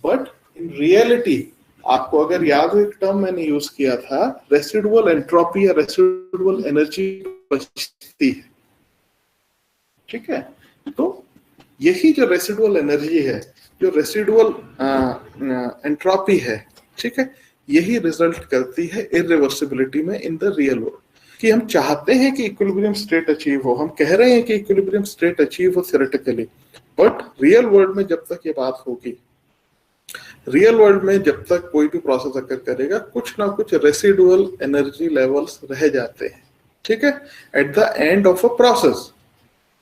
M: बट इन रियलिटी आपको अगर याद हो, एक टर्म मैंने यूज किया था, रेसिडुअल एंट्रोपी या रेसिडुअल एनर्जी बचती है। ठीक है, तो यही जो रेसिडुअल एनर्जी है, जो रेसिडुअल एंट्रोपी है, ठीक है, यही रिजल्ट करती है इरिवर्सिबिलिटी में इन द रियल वर्ल्ड। कि हम चाहते हैं कि इक्विलिब्रियम स्टेट अचीव हो, हम कह रहे हैं कि इक्विलिब्रियम स्टेट अचीव हो थ्योरेटिकली, बट रियल वर्ल्ड में जब तक ये बात होगी, रियल वर्ल्ड में जब तक कोई भी प्रोसेस अकर करेगा, कुछ ना कुछ रेसिडुअल एनर्जी लेवल्स रह जाते हैं। ठीक है, at the end of a process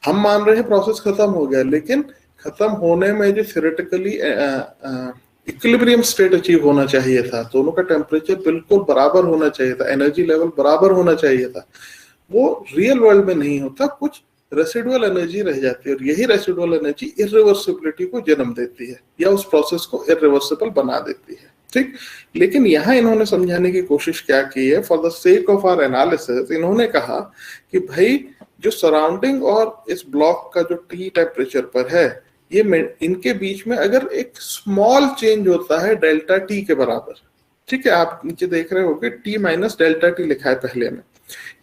M: हम मान रहे हैं प्रोसेस खत्म हो गया, लेकिन खत्म होने में जो थ्योरेटिकली इक्विलिब्रियम स्टेट अचीव होना चाहिए था, दोनों का टेम्परेचर बिल्कुल बराबर होना चाहिए था, एनर्जी लेवल बराबर होना चाहिए था, वो रियल वर्ल्ड में नहीं होता, कुछ रेसिडुअल एनर्जी रह जाती है, और यही रेसिडुअल एनर्जी इरिवर्सिबिलिटी को जन्म देती है या उस प्रोसेस को इरिवर्सिबल बना देती है। ठीक, लेकिन यहाँ इन्होंने समझाने की कोशिश क्या की है, for the sake of our analysis इन्होंने कहा कि भाई जो सराउंडिंग और इस ब्लॉक का जो T टेम्परेचर पर है, ये इनके बीच में अगर एक स्मॉल चेंज होता है डेल्टा T के बराबर, ठीक है, आप नीचे देख रहे हो कि T माइनस डेल्टा T लिखा है पहले में,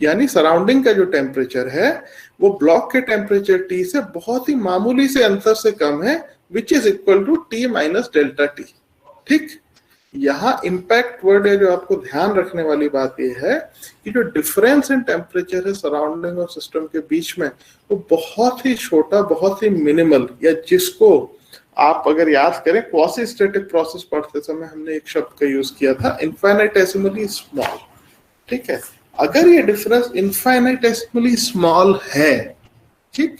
M: यानी सराउंडिंग का जो टेम्परेचर है वो ब्लॉक के टेम्परेचर T से बहुत ही मामूली से अंतर से कम है, which is equal to T minus delta T। ठीक, यहाँ इम्पैक्ट वर्ड है, जो आपको ध्यान रखने वाली बात यह है कि जो डिफरेंस इन टेम्परेचर है सराउंडिंग और सिस्टम के बीच में, वो बहुत ही छोटा, बहुत ही मिनिमल, या जिसको आप अगर याद करें क्वासी स्टैटिक प्रोसेस पढ़ते समय हमने एक शब्द का यूज किया था, इनफाइनाइटेसिमली स्मॉल। ठीक है, अगर ये डिफरेंस इनफाइनाइटेसिमली स्मॉल है, ठीक,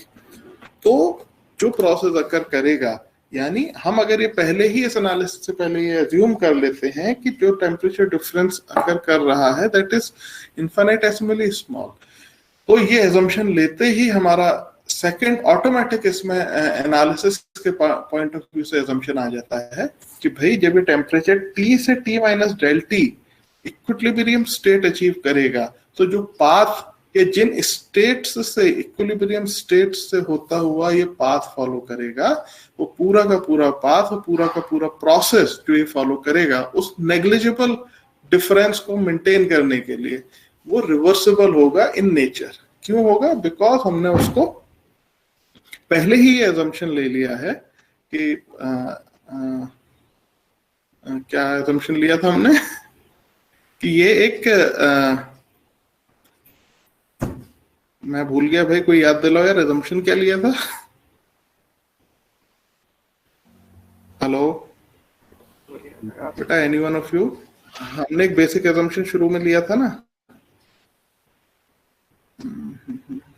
M: तो जो प्रोसेस अकर करेगा, यानी हम अगर ये पहले ही इस एनालिसिस से पहले ये अज्यूम कर लेते हैं कि जो टेम्परेचर डिफरेंस अकर कर रहा है दैट इज इनफाइनाइटेसिमली स्मॉल, तो ये अजम्पशन लेते ही हमारा सेकंड ऑटोमेटिक इसमें एनालिसिस के पॉइंट ऑफ व्यू से अजम्पशन आ जाता है कि भाई जब ये टेम्परेचर T से T minus del T equilibrium state achieve करेगा, तो जो पाथ ये जिन स्टेट्स से, इक्विलिब्रियम स्टेट से होता हुआ ये पाथ फॉलो करेगा, वो पूरा का पूरा पाथ और पूरा का पूरा प्रोसेस जो ये फॉलो करेगा, उस नेग्लिजिबल डिफरेंस को मेंटेन करने के लिए वो रिवर्सिबल होगा इन नेचर। क्यों होगा? बिकॉज हमने उसको पहले ही ये अजम्पशन ले लिया है कि क्या अजम्पशन लिया था हमने कि ये एक मैं भूल गया भाई, कोई याद दिलाओ यार, अजम्पशन क्या लिया था? हेलो बेटा, एनी वन ऑफ यू? हमने एक बेसिक अजम्पशन शुरू में लिया था ना,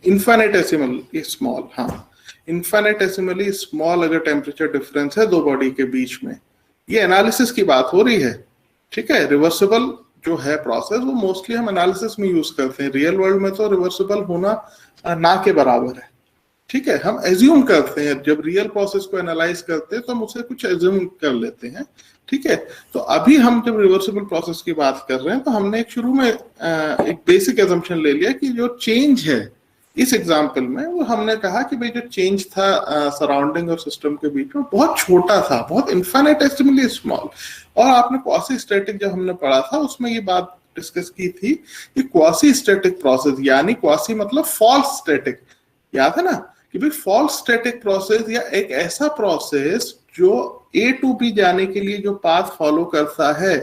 M: इनफाइनाइटेसिमल स्मॉल। हाँ, इनफाइनाइटेसिमली स्मॉल अगर टेम्परेचर डिफरेंस है दो बॉडी के बीच में, ये एनालिसिस की बात हो रही है। ठीक है, रिवर्सिबल जो है प्रोसेस वो मोस्टली हम एनालिसिस में यूज करते हैं, रियल वर्ल्ड में तो रिवर्सिबल होना ना के बराबर है। ठीक है, हम एज्यूम करते हैं, जब रियल प्रोसेस को एनालाइज करते हैं तो हम उसे कुछ एज्यूम कर लेते हैं। ठीक है, तो अभी हम जब रिवर्सिबल प्रोसेस की बात कर रहे हैं तो हमने एक शुरू में एक बेसिक एजम्पशन ले लिया कि जो चेंज है इस एग्जाम्पल में, वो हमने कहा कि भाई जो चेंज था सराउंडिंग और सिस्टम के बीच में बहुत छोटा था, बहुत इनफाइनाइटेसिमली स्मॉल। और आपने क्वासी स्टैटिक जब हमने पढ़ा था उसमें ये बात डिस्कस की थी कि क्वासी स्टैटिक प्रोसेस, यानी क्वासी मतलब फॉल्स स्टैटिक, याद है ना कि भाई फॉल्स स्टैटिक प्रोसेस या एक ऐसा प्रोसेस जो A to B जाने के लिए जो पाथ फॉलो करता है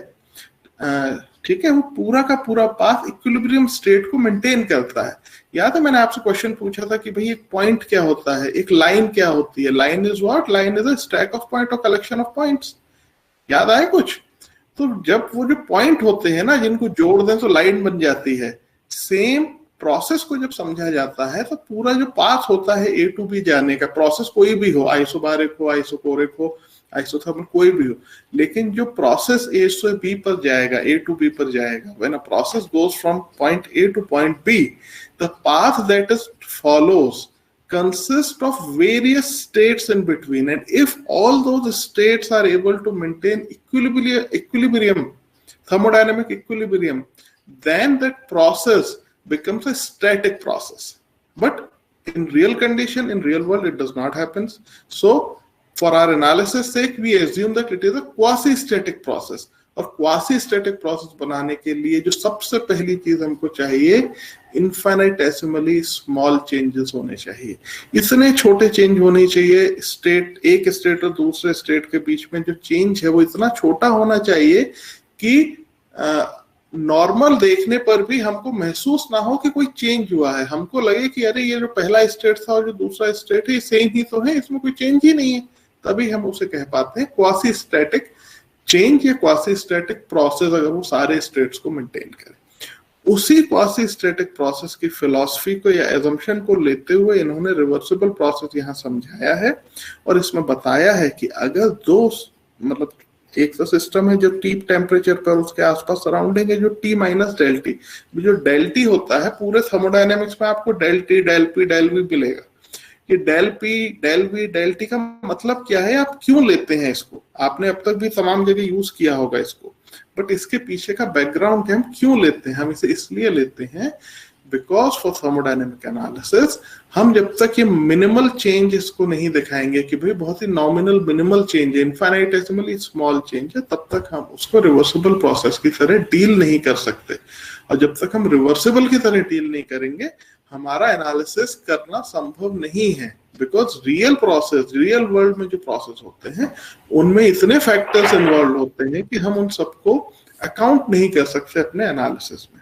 M: ठीक है, वो पूरा का पूरा पाथ इक्विलिब्रियम स्टेट को मेंटेन करता है। याद है मैंने आपसे क्वेश्चन पूछा था कि भाई एक पॉइंट क्या होता है, एक लाइन क्या होती है? Line is what? Line is a stack of point और कलेक्शन ऑफ पॉइंट्स। याद आए कुछ? तो जब वो जो पॉइंट होते हैं ना, जिनको जोड़ दें तो लाइन बन जाती है। सेम प्रोसेस को जब समझा जाता है तो पूरा जो पाथ होता है ए टू बी जाने का, प्रोसेस कोई भी हो, आइसोबारिक हो, आइसोकोरिक हो, आइसोथर्मल, कोई भी हो, लेकिन जो प्रोसेस ए से बी पर जाएगा, ए टू बी पर जाएगा, when a process goes from point A to point B, the path that is follows consist of various states in between, and if all those states are able to maintain equilibrium, thermodynamic equilibrium, then that process becomes a static process. But in real condition, in real world, it does not happen. So for our analysis sake, we assume that it is a quasi-static process. और quasi static process बनाने के लिए जो सबसे पहली चीज हमको चाहिए, इनफाइनाइटेसिमली स्मॉल चेंजेस होने चाहिए। इतने छोटे चेंज होने चाहिए, स्टेट, एक स्टेट और दूसरे स्टेट के बीच में जो चेंज है वो इतना छोटा होना चाहिए कि नॉर्मल देखने पर भी हमको महसूस ना हो कि कोई चेंज हुआ है। हमको लगे कि अरे ये जो पहला स्टेट था और जो दूसरा स्टेट है सेम ही तो है, इसमें कोई चेंज ही नहीं है, तभी हम उसे कह पाते हैं क्वासी स्टैटिक चेंज या क्वासी स्टैटिक प्रोसेस, अगर वो सारे स्टेट्स को मेंटेन करे। उसी क्वासी स्टैटिक प्रोसेस की फिलॉसफी को या एजम्पशन को लेते हुए इन्होंने रिवर्सिबल प्रोसेस यहाँ समझाया है और इसमें बताया है कि अगर दो, मतलब एक तो सिस्टम है जो टी टेम्परेचर पर उसके आसपास सराउंडिंग है जो टी माइनस डेल टी, जो डेल टी होता है पूरे थर्मोडायनेमिक्स में आपको del T, del P, del V मिलेगा। कि del P, del V, del T का मतलब क्या है, आप क्यों लेते हैं इसको? आपने अब तक भी तमाम जगह यूज किया होगा इसको, बट इसके पीछे का बैकग्राउंड है, हम क्यों लेते हैं? हम इसे इसलिए लेते हैं बिकॉज फॉर थर्मोडायनेमिक एनालिसिस हम जब तक ये मिनिमल चेंज इसको नहीं दिखाएंगे कि भाई बहुत ही नॉमिनल मिनिमल चेंज है, इनफाइनाइटेसिमली स्मॉल चेंज है, तब तक हम उसको रिवर्सिबल प्रोसेस की तरह डील नहीं कर सकते। और जब तक हम रिवर्सिबल की तरह डील नहीं करेंगे, हमारा एनालिसिस करना संभव नहीं है। Because real process, real world में जो प्रोसेस होते हैं उनमें इतने फैक्टर्स इन्वॉल्व होते हैं कि हम उन सबको अकाउंट नहीं कर सकते अपने एनालिसिस में।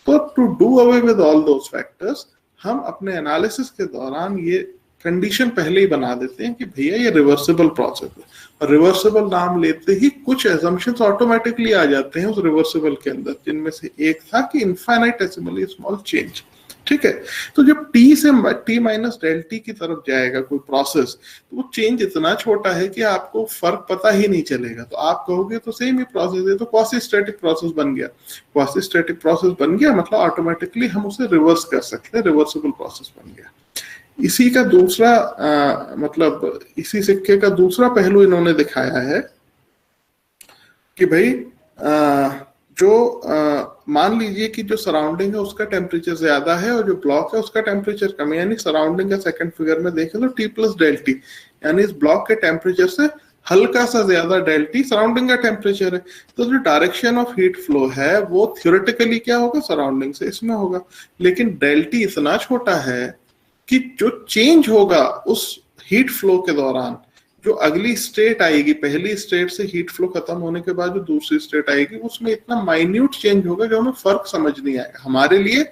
M: तो to do away with all those factors, हम अपने एनालिसिस के दौरान ये कंडीशन पहले ही बना देते हैं कि भैया ये रिवर्सिबल प्रोसेस है, और रिवर्सिबल नाम लेते ही कुछ एजम्पशंस ऑटोमेटिकली आ जाते हैं उस रिवर्सिबल के अंदर, जिनमें से एक था कि इनफाइनाइटेसिमली स्मॉल चेंज। ठीक है, तो जब टी से टी माइनस डेल टी की तरफ जाएगा कोई प्रोसेस, तो वो चेंज इतना छोटा है कि आपको फर्क पता ही नहीं चलेगा। तो आप कहोगे तो सेम ही प्रोसेस है, तो क्वासी स्टैटिक प्रोसेस बन गया। क्वासी स्टैटिक प्रोसेस बन गया मतलब ऑटोमेटिकली हम उसे रिवर्स कर सकते हैं, रिवर्सिबल प्रोसेस बन गया। इसी का दूसरा मतलब इसी सिक्के का दूसरा पहलू इन्होंने दिखाया है कि भाई जो मान लीजिए कि जो सराउंडिंग है उसका टेम्परेचर ज्यादा है और जो ब्लॉक है उसका टेम्परेचर कम है, यानी सराउंडिंग का सेकंड फिगर में देखें तो टी प्लस डेल टी, यानी इस ब्लॉक के टेम्परेचर से हल्का सा ज्यादा डेल टी सराउंडिंग का टेम्परेचर है। तो जो डायरेक्शन ऑफ हीट फ्लो है वो थियोरेटिकली क्या होगा, सराउंडिंग से इसमें होगा। लेकिन डेल टी इतना छोटा है कि जो चेंज होगा उस हीट फ्लो के दौरान, जो अगली स्टेट आएगी, पहली स्टेट से हीट फ्लो खत्म होने के बाद जो दूसरी स्टेट आएगी, उसमें इतना माइन्यूट चेंज होगा जो हमें फर्क समझ नहीं आएगा। हमारे लिए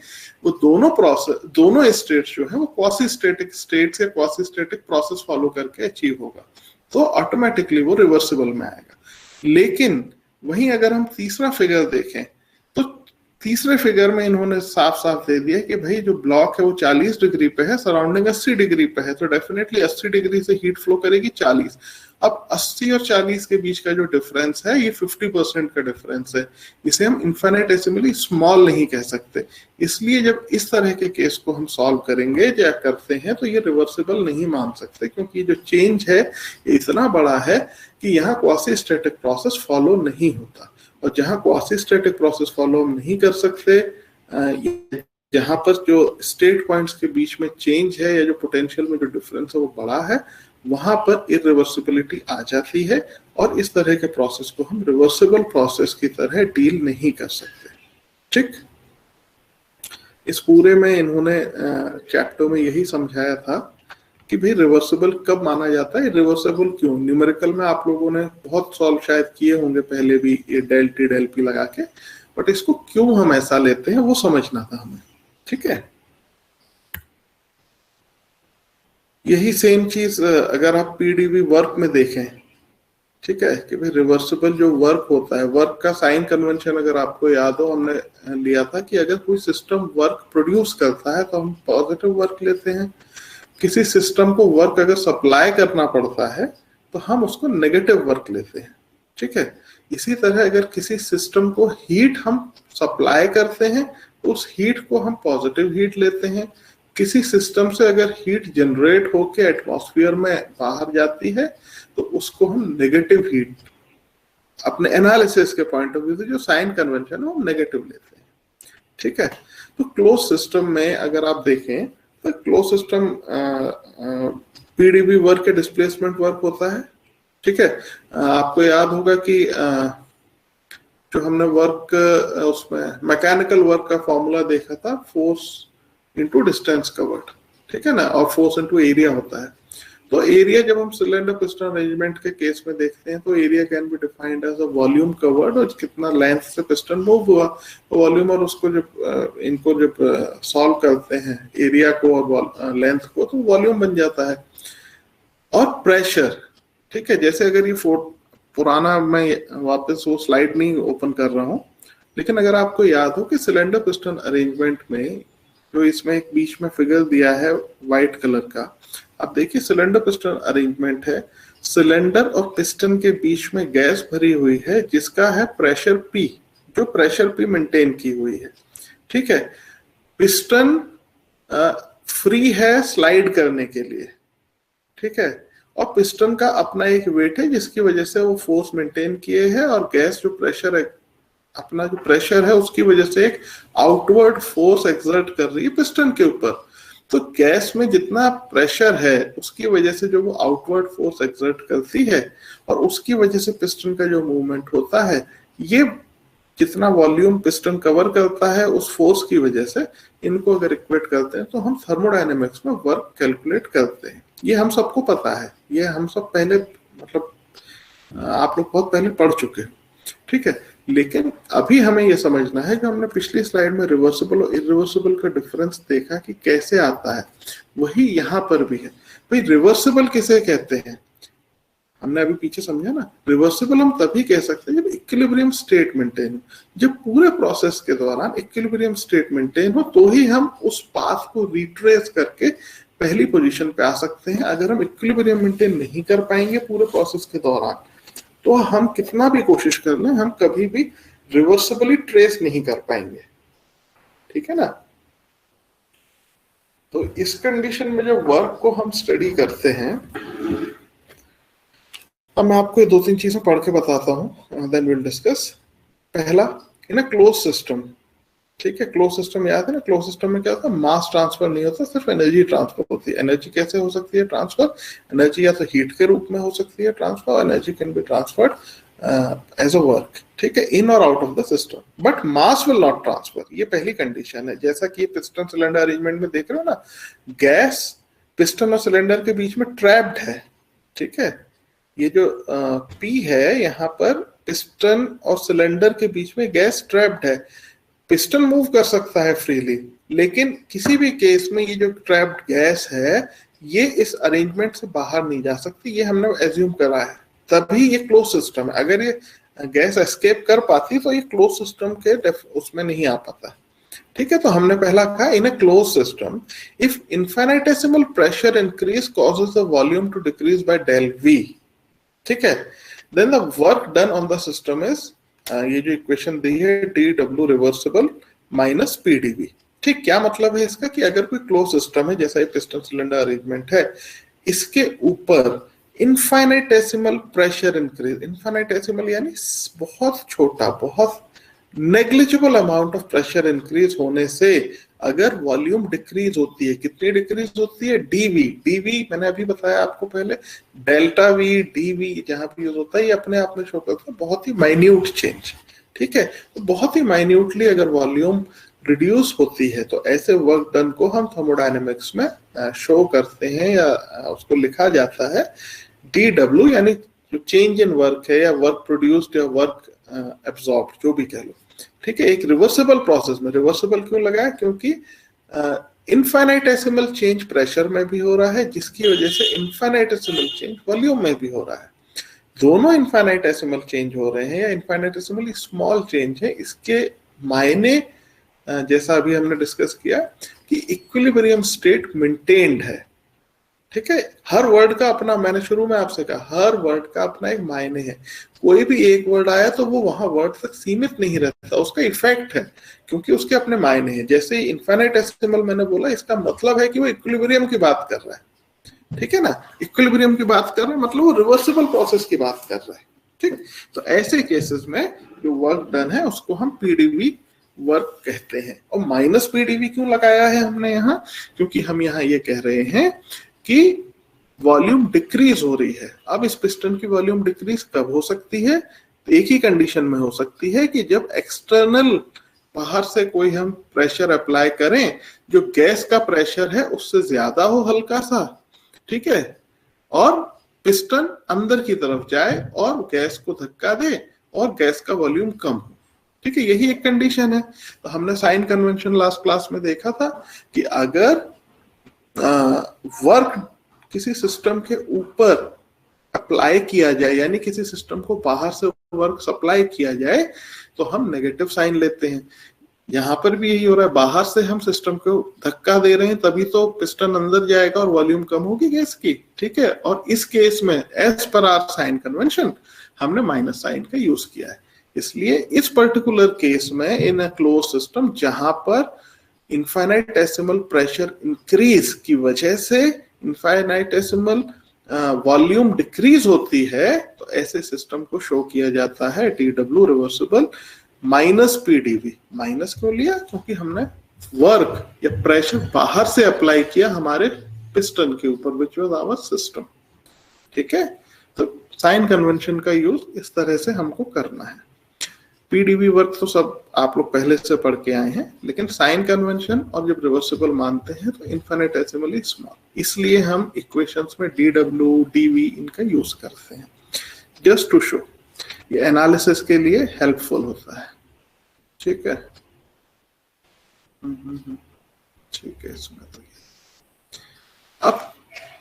M: वो दोनों प्रोसेस, दोनों स्टेट्स जो है वो क्वासी स्टैटिक स्टेट्स या क्वासी स्टैटिक प्रोसेस फॉलो करके अचीव होगा, तो ऑटोमेटिकली वो रिवर्सिबल में आएगा। लेकिन वहीं अगर हम तीसरा फिगर देखें तो तीसरे फिगर में इन्होंने साफ साफ दे दिया कि भाई जो ब्लॉक है वो 40 डिग्री पे है, सराउंडिंग 80 डिग्री पे है, तो डेफिनेटली 80 डिग्री से हीट फ्लो करेगी 40। अब 80 और 40 के बीच का जो डिफरेंस है ये 50% का डिफरेंस है, इसे हम इनफाइनाइटेसिमली स्मॉल नहीं कह सकते। इसलिए जब इस तरह के केस को हम सॉल्व करेंगे या करते हैं तो ये रिवर्सिबल नहीं मान सकते, क्योंकि जो चेंज है ये इतना बड़ा है कि यहाँ क्वासी स्टैटिक प्रोसेस फॉलो नहीं होता। और जहां क्वासी स्टैटिक प्रोसेस फॉलो हम नहीं कर सकते, जहां पर जो स्टेट पॉइंट्स के बीच में चेंज है या जो पोटेंशियल में जो डिफरेंस है वो बड़ा है, वहां पर इरिवर्सिबिलिटी आ जाती है और इस तरह के प्रोसेस को हम रिवर्सिबल प्रोसेस की तरह डील नहीं कर सकते। ठीक, इस पूरे में इन्होंने चैप्टर में यही समझाया था कि भाई रिवर्सिबल कब माना जाता है, रिवर्सिबल क्यों। न्यूमेरिकल में आप लोगों ने बहुत सॉल्व शायद किए होंगे पहले भी, ये डेल टी डेल पी लगा के, बट इसको क्यों हम ऐसा लेते हैं वो समझना था हमें। ठीक है, यही सेम चीज अगर आप पीडीबी वर्क में देखें, ठीक है, कि भाई रिवर्सिबल जो वर्क होता है, वर्क का साइन कन्वेंशन अगर आपको याद हो, हमने लिया था कि अगर कोई सिस्टम वर्क प्रोड्यूस करता है तो हम पॉजिटिव वर्क लेते हैं, किसी सिस्टम को वर्क अगर सप्लाई करना पड़ता है तो हम उसको नेगेटिव वर्क लेते हैं। ठीक है, इसी तरह अगर किसी सिस्टम को हीट हम सप्लाई करते हैं तो उस हीट को हम पॉजिटिव हीट लेते हैं, किसी सिस्टम से अगर हीट जनरेट होके एटमॉस्फेयर में बाहर जाती है तो उसको हम नेगेटिव हीट, अपने एनालिसिस के पॉइंट ऑफ व्यू से जो साइन कन्वेंशन है वो नेगेटिव लेते हैं। ठीक है, तो क्लोज सिस्टम में अगर आप देखें तो क्लोज सिस्टम पीडीबी वर्क या डिस्प्लेसमेंट वर्क होता है। ठीक है, आपको याद होगा कि जो हमने वर्क उसमें मैकेनिकल वर्क का फॉर्मूला देखा था, फोर्स इनटू डिस्टेंस कवर्ड, ठीक है ना, और फोर्स इनटू एरिया होता है। तो एरिया जब हम सिलेंडर पिस्टन अरेंजमेंट के केस में देखते हैं तो area can be defined as a volume covered, और कितना लेंथ से पिस्टन मूव हुआ तो वॉल्यूम, और उसको जब इनको जब सॉल्व करते हैं एरिया को और लेंथ को तो वॉल्यूम बन जाता है। और प्रेशर, ठीक है, जैसे अगर ये पुराना, मैं वापस वो स्लाइड नहीं ओपन कर रहा हूँ, लेकिन अगर आपको याद हो कि सिलेंडर पिस्टन अरेंजमेंट में जो इसमें एक बीच में फिगर दिया है व्हाइट कलर का, आप देखिए सिलेंडर पिस्टन अरेंजमेंट है, सिलेंडर और पिस्टन के बीच में गैस भरी हुई है जिसका है प्रेशर P, जो प्रेशर P मेंटेन की हुई है। ठीक है, पिस्टन फ्री है स्लाइड करने के लिए, ठीक है, और पिस्टन का अपना एक वेट है जिसकी वजह से वो फोर्स मेंटेन किए है, और गैस जो प्रेशर है, अपना जो प्रेशर है उसकी वजह से एक आउटवर्ड फोर्स एक्सर्ट कर रही है पिस्टन के ऊपर। तो गैस में जितना प्रेशर है उसकी वजह से जो वो आउटवर्ड फोर्स एक्सर्ट करती है और उसकी वजह से पिस्टन का जो मूवमेंट होता है, ये जितना वॉल्यूम पिस्टन कवर करता है उस फोर्स की वजह से, इनको अगर इक्वेट करते हैं तो हम थर्मोडायनेमिक्स में वर्क कैलकुलेट करते हैं। ये हम सबको पता है, ये हम सब पहले, मतलब आप लोग बहुत पहले पढ़ चुके हैं। ठीक है, लेकिन अभी हमें यह समझना है कि हमने पिछली स्लाइड में रिवर्सिबल और इरिवर्सिबल का डिफरेंस देखा कि कैसे आता है, वही यहाँ पर भी है। भाई रिवर्सिबल किसे कहते हैं, हमने अभी पीछे समझा ना, रिवर्सिबल हम तभी कह सकते हैं जब इक्विलिब्रियम स्टेट मेंटेन हो, जब पूरे प्रोसेस के दौरान इक्विलिब्रियम स्टेट मेंटेन हो तो ही हम उस पाथ को रिट्रेस करके पहली पोजीशन पे आ सकते हैं। अगर हम इक्विलिब्रियम मेंटेन नहीं कर पाएंगे पूरे प्रोसेस के दौरान तो हम कितना भी कोशिश कर लें, हम कभी भी रिवर्सिबली ट्रेस नहीं कर पाएंगे। ठीक है ना, तो इस कंडीशन में जब वर्क को हम स्टडी करते हैं, अब मैं आपको ये दो तीन चीजें पढ़ के बताता हूं, देन विल डिस्कस। पहला, इन अ क्लोज सिस्टम, ठीक है, क्लोज सिस्टम याद है ना, क्लोज सिस्टम में क्या होता है, मास ट्रांसफर नहीं होता, सिर्फ एनर्जी ट्रांसफर होती है। एनर्जी कैसे हो सकती है ट्रांसफर, एनर्जी या तो हीट के रूप में हो सकती है transfer, energy can be transferred as a work, ठीक है, इन और out of the system, but mass will not transfer. ये पहली कंडीशन है। जैसा कि पिस्टन सिलेंडर अरेंजमेंट में देख रहे हो ना, गैस पिस्टन और सिलेंडर के बीच में ट्रैप्ड है। ठीक है, ये जो P है यहाँ पर, पिस्टन और सिलेंडर के बीच में गैस ट्रैप्ड है। पिस्टन मूव कर सकता है फ्रीली, लेकिन किसी भी केस में ये जो ट्रैप्ड गैस है ये इस अरेंजमेंट से बाहर नहीं जा सकती, ये हमने एज्यूम करा है, तभी ये क्लोज सिस्टम है। अगर ये गैस एस्केप कर पाती तो ये क्लोज सिस्टम के उसमें नहीं आ पाता। ठीक है, तो हमने पहला कहा, in a close system if infinitesimal pressure increase causes the volume to decrease by del V, ठीक है, then the work done on the system is, ये जो इक्वेशन दी है, dW रिवर्सिबल माइनस PdV। ठीक, क्या मतलब है इसका, कि अगर कोई क्लोज सिस्टम है जैसा ये पिस्टन सिलेंडर अरेंजमेंट है, इसके ऊपर इनफिनिटेसिमल प्रेशर इंक्रीज, इनफिनिटेसिमल यानी बहुत छोटा, बहुत negligible amount of pressure increase होने से अगर वॉल्यूम डिक्रीज होती है, कितनी डिक्रीज होती है, डीवी मैंने अभी बताया आपको पहले, डेल्टा वी डीवी जहां भी यूज होता है ये अपने आप में शो करता है बहुत ही माइन्यूट चेंज। ठीक है, तो बहुत ही माइन्यूटली अगर वॉल्यूम रिड्यूस होती है तो ऐसे वर्क डन को हम थर्मोडायनेमिक्स में शो करते हैं या उसको लिखा जाता है DW, यानी जो चेंज इन वर्क है या वर्क प्रोड्यूस्ड या वर्क एब्जॉर्ब्ड, जो भी कह लो। ठीक है, एक रिवर्सिबल प्रोसेस में। रिवर्सिबल क्यों लगाया? क्योंकि इनफाइनाइटेसिमल चेंज प्रेशर में भी हो रहा है, जिसकी वजह से इनफाइनाइटेसिमल चेंज वॉल्यूम में भी हो रहा है। दोनों इनफाइनाइटेसिमल चेंज हो रहे हैं या इनफाइनाइटेसिमल स्मॉल चेंज है। इसके मायने जैसा अभी हमने डिस्कस किया कि इक्विलिब्रियम स्टेट मेंटेन्ड है। ठीक है, हर वर्ड का अपना, मैंने शुरू में आपसे कहा, हर वर्ड का अपना एक मायने है। कोई भी एक वर्ड आया तो वो वहां वर्ड तक सीमित नहीं रहता, उसका इफेक्ट है, क्योंकि उसके अपने मायने हैं। जैसे इनफाइनाइटेसिमल मैंने बोला, इसका मतलब है कि वो इक्विलिब्रियम की बात कर रहा है। ठीक है ना, इक्विलिब्रियम की बात कर रहा है मतलब वो रिवर्सिबल प्रोसेस की बात कर रहा है। ठीक, तो ऐसे केसेस में जो वर्क डन है उसको हम पीडीवी वर्क कहते हैं। और माइनस पीडीवी क्यों लगाया है हमने यहाँ? क्योंकि हम यहाँ ये कह रहे हैं कि वॉल्यूम डिक्रीज हो रही है। अब इस पिस्टन की वॉल्यूम डिक्रीज कब हो सकती है? तो एक ही कंडीशन में हो सकती है कि जब एक्सटर्नल बाहर से कोई हम प्रेशर अप्लाई करें जो गैस का प्रेशर है उससे ज्यादा हो, हल्का सा, ठीक है, और पिस्टन अंदर की तरफ जाए और गैस को धक्का दे और गैस का वॉल्यूम कम हो। ठीक है, यही एक कंडीशन है। तो हमने साइन कन्वेंशन लास्ट क्लास में देखा था कि अगर वर्क किसी सिस्टम के ऊपर अप्लाई किया जाए, यानी किसी सिस्टम को बाहर से वर्क सप्लाई किया जाए, तो हम नेगेटिव साइन लेते हैं। यहाँ पर भी यही हो रहा है, बाहर से हम सिस्टम को धक्का दे रहे हैं तभी तो पिस्टन अंदर जाएगा और वॉल्यूम कम होगी गैस की। ठीक है, और इस केस में as per our sign convention हमने माइनस साइन का यूज किया है। इसलिए इस पर्टिकुलर केस में इन अ क्लोज सिस्टम जहां पर इनफाइनाइटेसिमल प्रेशर इंक्रीज की वजह से इनफाइनाइटेसिमल वॉल्यूम डिक्रीज होती है, तो ऐसे सिस्टम को शो किया जाता है TW reversible minus PDV. Minus क्यों लिया? क्योंकि हमने वर्क या प्रेशर बाहर से अप्लाई किया हमारे पिस्टन के ऊपर, विच वाज आवर सिस्टम। ठीक है, तो साइन कन्वेंशन का यूज इस तरह से हमको करना है। पीडीवी वर्क तो सब आप लोग पहले से पढ़ के आए हैं, लेकिन साइन कन्वेंशन और जब रिवर्सिबल मानते हैं तो इनफिनिटेसिमली स्मॉल, इसलिए हम इक्वेशंस में डीडब्ल्यू डीवी इनका यूज करते हैं जस्ट टू शो। ये एनालिसिस के लिए हेल्पफुल होता है। ठीक है, ठीक है। इसमें तो अब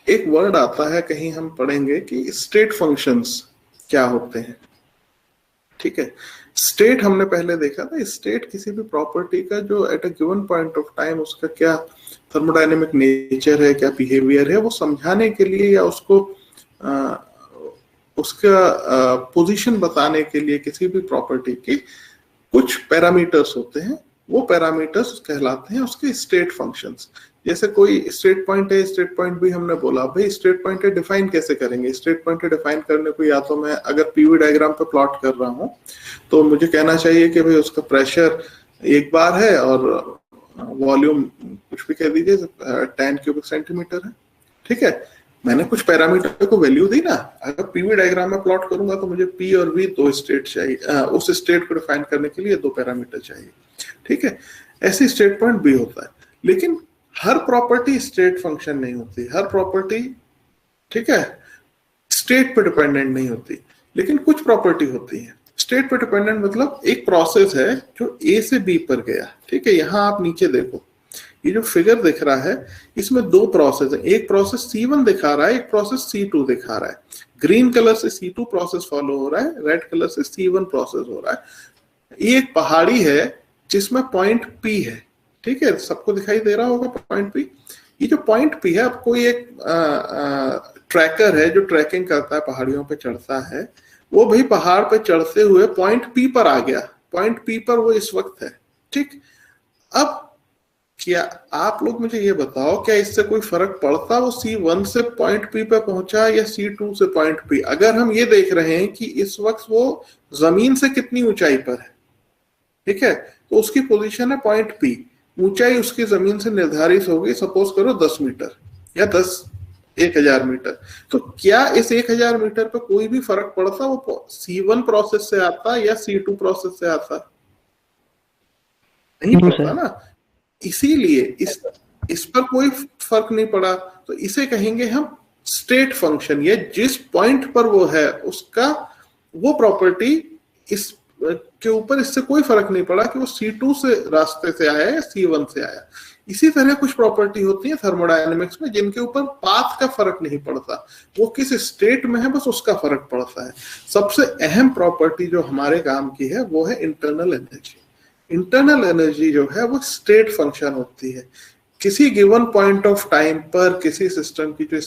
M: एक वर्ड आता है, कहीं हम पढ़ेंगे कि स्टेट फंक्शंस क्या होते हैं। ठीक है, स्टेट हमने पहले देखा था, स्टेट किसी भी प्रॉपर्टी का जो at a given point of time उसका क्या थर्मोडायनेमिक नेचर है, क्या बिहेवियर है, वो समझाने के लिए या उसको उसका पोजीशन बताने के लिए किसी भी प्रॉपर्टी की कुछ पैरामीटर्स होते हैं, वो पैरामीटर्स कहलाते हैं उसके स्टेट फंक्शंस। जैसे कोई स्टेट पॉइंट है, स्टेट पॉइंट भी हमने बोला भाई स्टेट पॉइंट है डिफाइन कैसे करेंगे। स्टेट पॉइंट है डिफाइन करने को या तो मैं अगर पीवी डायग्राम पे प्लॉट कर रहा हूँ तो मुझे कहना चाहिए कि भाई उसका प्रेशर 1 बार है और वॉल्यूम कुछ भी कह दीजिए 10 क्यूबिक सेंटीमीटर है। ठीक है, मैंने कुछ पैरामीटर को वैल्यू दी ना। अगर पीवी डायग्राम में प्लॉट करूंगा तो मुझे पी और वी 2 स्टेट चाहिए, उस स्टेट को डिफाइन करने के लिए 2 पैरामीटर चाहिए। ठीक है, ऐसी स्टेट पॉइंट भी होता है, लेकिन हर प्रॉपर्टी स्टेट फंक्शन नहीं होती। हर प्रॉपर्टी, ठीक है, स्टेट पे डिपेंडेंट नहीं होती, लेकिन कुछ प्रॉपर्टी होती है स्टेट पे डिपेंडेंट। मतलब एक प्रोसेस है जो ए से बी पर गया। ठीक है, यहाँ आप नीचे देखो, ये जो फिगर दिख रहा है इसमें 2 प्रोसेस है। एक प्रोसेस C1 दिखा रहा है, एक प्रोसेस C2 दिखा रहा है। ग्रीन कलर से C2 प्रोसेस फॉलो हो रहा है, रेड कलर से C1 प्रोसेस हो रहा है। ये एक पहाड़ी है जिसमें पॉइंट P है। ठीक है, सबको दिखाई दे रहा होगा पॉइंट P। ये जो पॉइंट P है, अब कोई एक ट्रैकर है जो ट्रैकिंग करता है, पहाड़ियों पे चढ़ता है, वो भी पहाड़ पे चढ़ते हुए पॉइंट P पर आ गया। पॉइंट P पर वो इस वक्त है। ठीक, अब क्या आप लोग मुझे ये बताओ, क्या इससे कोई फर्क पड़ता वो C1 से पॉइंट P पे पहुंचा या C2 से पॉइंट P? अगर हम ये देख रहे हैं कि इस वक्त वो जमीन से कितनी ऊंचाई पर है, ठीक है, तो उसकी पोजीशन है पॉइंट P, ऊंचाई उसकी जमीन से निर्धारित होगी, सपोज करो 10 मीटर या 1000 मीटर। तो क्या इस 1000 मीटर पर कोई भी फर्क पड़ता वो C1 प्रोसेस से आता या C2 प्रोसेस से आता? नहीं पड़ता ना। इसीलिए इस पर कोई फर्क नहीं पड़ा, तो इसे कहेंगे हम स्टेट फंक्शन। या जिस पॉइंट पर वो है उसका वो प्रॉपर्टी इस के ऊपर इससे कोई फर्क नहीं पड़ा कि वो C2 से रास्ते से आया या C1 से आया। इसी तरह कुछ प्रॉपर्टी होती है थर्मोडायनेमिक्स में जिनके ऊपर पाथ का फर्क नहीं पड़ता, वो किस स्टेट में है बस उसका फर्क पड़ता है। सबसे अहम प्रॉपर्टी जो हमारे काम की है वो है इंटरनल एनर्जी। इंटरनल एनर्जी जो है वो स्टेट फंक्शन होती है। किसी गिवन पॉइंट ऑफ टाइम पर किसी सिस्टम की जो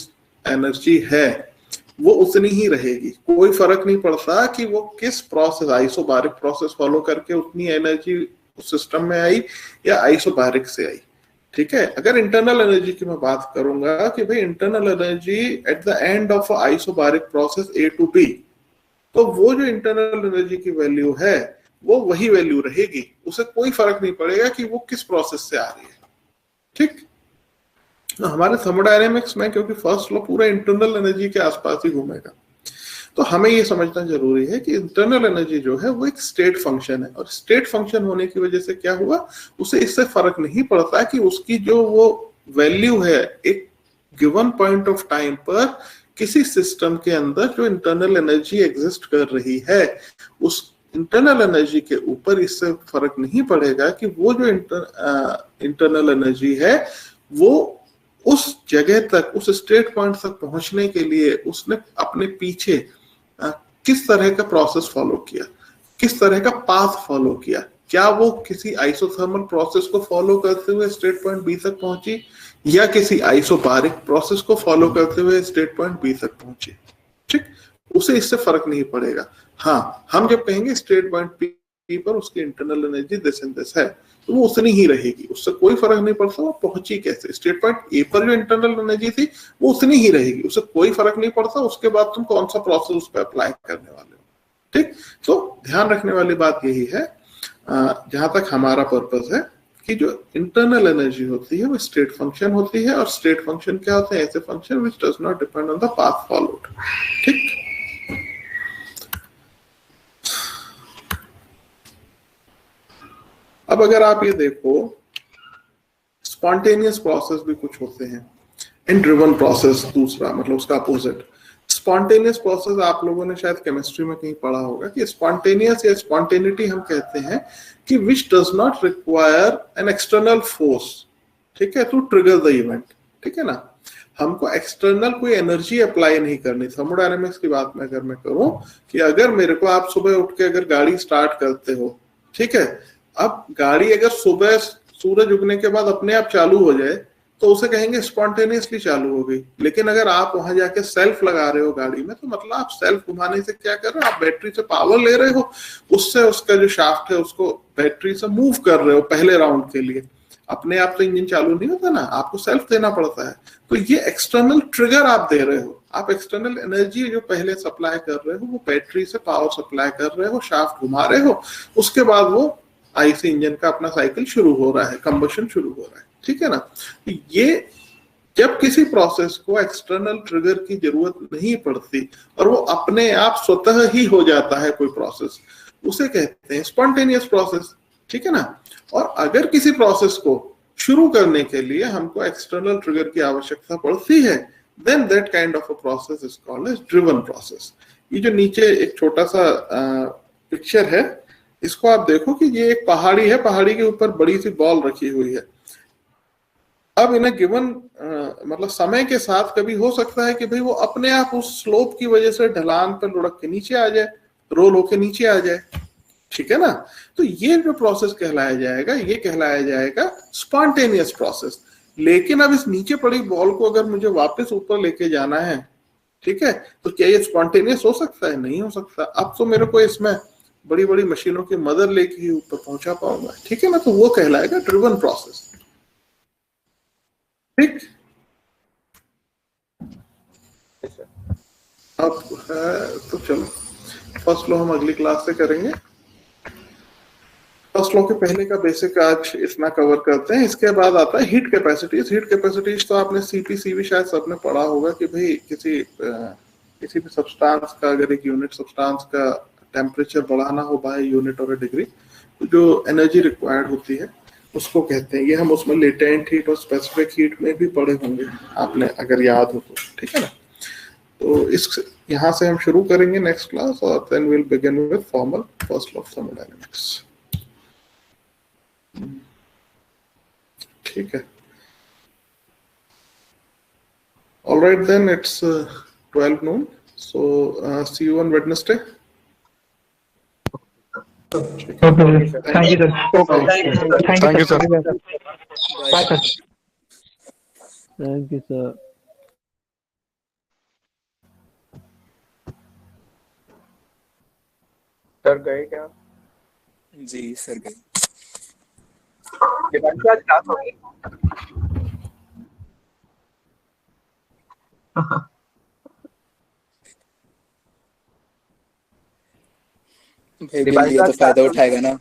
M: एनर्जी है वो उतनी ही रहेगी, कोई फर्क नहीं पड़ता कि वो किस प्रोसेस, आइसोबारिक प्रोसेस फॉलो करके उतनी एनर्जी उस सिस्टम में आई या आइसोबारिक से आई। ठीक है, अगर इंटरनल एनर्जी की मैं बात करूंगा कि भाई internal energy at the end of isobaric process A to B, तो वो जो इंटरनल एनर्जी की वैल्यू है वो वही वैल्यू रहेगी, उसे कोई फर्क नहीं पड़ेगा कि वो किस प्रोसेस से आ रही है। ठीक, हमारे थर्मोडायनेमिक्स में क्योंकि फर्स्ट लॉ पूरा इंटरनल एनर्जी के आसपास ही घूमेगा, तो हमें ये समझना जरूरी है कि इंटरनल एनर्जी जो है वो एक स्टेट फंक्शन है, और स्टेट फंक्शन होने की वजह से क्या हुआ, उसे इससे फर्क नहीं पड़ता कि उसकी जो वो वैल्यू है एक गिवन पॉइंट ऑफ टाइम पर किसी सिस्टम के अंदर जो इंटरनल एनर्जी एग्जिस्ट कर रही है, उस इंटरनल एनर्जी के ऊपर इससे फर्क नहीं पड़ेगा कि वो जो इंटरनल एनर्जी है वो उस जगह तक, उस स्टेट पॉइंट तक पहुंचने के लिए उसने अपने पीछे किस तरह का प्रोसेस फॉलो किया, किस तरह का पाथ फॉलो किया। क्या वो किसी आइसोथर्मल प्रोसेस को फॉलो करते हुए स्टेट पॉइंट बी तक पहुंची या किसी आइसोबारिक प्रोसेस को फॉलो करते हुए स्टेट पॉइंट बी तक पहुंची। ठीक, उसे इससे फर्क नहीं पड़ेगा। हाँ, हम जब कहेंगे स्टेट पॉइंट पी पर उसकी internal energy this and this है, तो वो उतनी ही रहेगी, उससे कोई फर्क नहीं पड़ता वो पहुंची कैसे। स्टेट पॉइंट ए पर जो इंटरनल एनर्जी थी वो उतनी ही रहेगी, उससे कोई फर्क नहीं पड़ता उसके बाद तुम कौन सा प्रोसेस उस पर अप्लाई करने वाले हो। ठीक, तो ध्यान रखने वाली बात यही है जहां तक हमारा पर्पस है कि जो इंटरनल एनर्जी होती है वो स्टेट फंक्शन होती है, और स्टेट फंक्शन क्या होते हैं, ऐसे function which does not depend on the path followed. ठीक, अब अगर आप ये देखो, स्पॉन्टेनियस प्रोसेस भी कुछ होते हैं, एंड ड्रिवन प्रोसेस दूसरा, मतलब उसका अपोजिट। स्पॉन्टेनियस प्रोसेस आप लोगों ने शायद केमिस्ट्री में कहीं पढ़ा होगा कि स्पॉन्टेनियस या स्पॉन्टेनिटी हम कहते हैं कि which does not require an external force, ठीक है, टू ट्रिगर द इवेंट। ठीक है ना, हमको एक्सटर्नल कोई एनर्जी अप्लाई नहीं करनी। थर्मोडायनेमिक्स की बात में अगर मैं करूं कि अगर मेरे को, आप सुबह उठ के अगर गाड़ी स्टार्ट करते हो, ठीक है, अब गाड़ी अगर सुबह सूरज उगने के बाद अपने आप चालू हो जाए तो उसे कहेंगे स्पॉन्टेनियसली चालू हो गई। लेकिन अगर आप वहां जाके सेल्फ लगा रहे हो गाड़ी में, तो मतलब आप सेल्फ घुमाने से क्या कर रहे हो, आप बैटरी से पावर ले रहे हो, उससे उसका जो शाफ्ट है उसको बैटरी से मूव कर रहे हो पहले राउंड के लिए। अपने आप तो इंजन चालू नहीं होता ना, आपको सेल्फ देना पड़ता है। तो ये एक्सटर्नल ट्रिगर आप दे रहे हो, आप एक्सटर्नल एनर्जी जो पहले सप्लाई कर रहे हो वो बैटरी से पावर सप्लाई कर रहे हो, शाफ्ट घुमा रहे हो, उसके बाद वो आईसी इंजन का अपना साइकिल शुरू हो रहा है, कंबशन शुरू हो रहा है। ठीक है ना, ये जब किसी प्रोसेस को एक्सटर्नल ट्रिगर की जरूरत नहीं पड़ती और वो अपने आप स्वतः ही हो जाता है कोई प्रोसेस, उसे कहते हैं स्पॉन्टेनियस प्रोसेस। ठीक है ना, और अगर किसी प्रोसेस को शुरू करने के लिए हमको एक्सटर्नल ट्रिगर की आवश्यकता पड़ती है, then that kind of a process is called as driven process. ये जो नीचे एक छोटा सा पिक्चर है, इसको आप देखो कि ये एक पहाड़ी है, पहाड़ी के ऊपर बड़ी सी बॉल रखी हुई है। अब इन्हें गिवन मतलब समय के साथ कभी हो सकता है कि भाई वो अपने आप उस स्लोप की वजह से ढलान पर लुढ़क के नीचे आ जाए, रोल होके नीचे आ जाए। ठीक है ना, तो ये जो प्रोसेस कहलाया जाएगा, ये कहलाया जाएगा स्पॉन्टेनियस प्रोसेस। लेकिन अब इस नीचे पड़ी बॉल को अगर मुझे वापस ऊपर लेके जाना है, ठीक है, तो क्या ये स्पॉन्टेनियस हो सकता है? नहीं हो सकता। अब तो मेरे को इसमें बड़ी बड़ी मशीनों की मदद लेके ही ऊपर पहुंचा पाऊंगा। ठीक है ना, तो वो कहलाएगा ड्रिवन प्रोसेस। ठीक, अब तो चलो फर्स्ट लॉ हम अगली क्लास से करेंगे। फर्स्ट लॉ के पहले का बेसिक आज इतना कवर करते हैं। इसके बाद आता है हीट कैपेसिटीज। हीट कैपेसिटीज तो आपने सीपीसीवी शायद सबने पढ़ा होगा कि भाई किसी भी सब्सटेंस का अगर एक यूनिट सब्सटेंस का टेम्परेचर बढ़ाना हो बाय यूनिट और डिग्री, तो जो एनर्जी रिक्वायर्ड होती है उसको कहते हैं। ये हम उसमें लेटेंट हीट और स्पेसिफिक हीट में भी पढ़े होंगे आपने अगर याद हो तो। ठीक है ना, तो इस यहाँ से हम शुरू करेंगे नेक्स्ट क्लास, और then will begin with formal first law of thermodynamics. ठीक है, all right then, it's 12 noon, so see you on Wednesday.
C: Okay, sir. Thank you, sir. Thank you, sir. Bye, sir.
I: Thank you, sir.
E: Sir गए क्या?
G: जी sir गए।
E: दिवाली आज class होगी?
G: भाई bill लिया तो फायदा उठाएगा ना।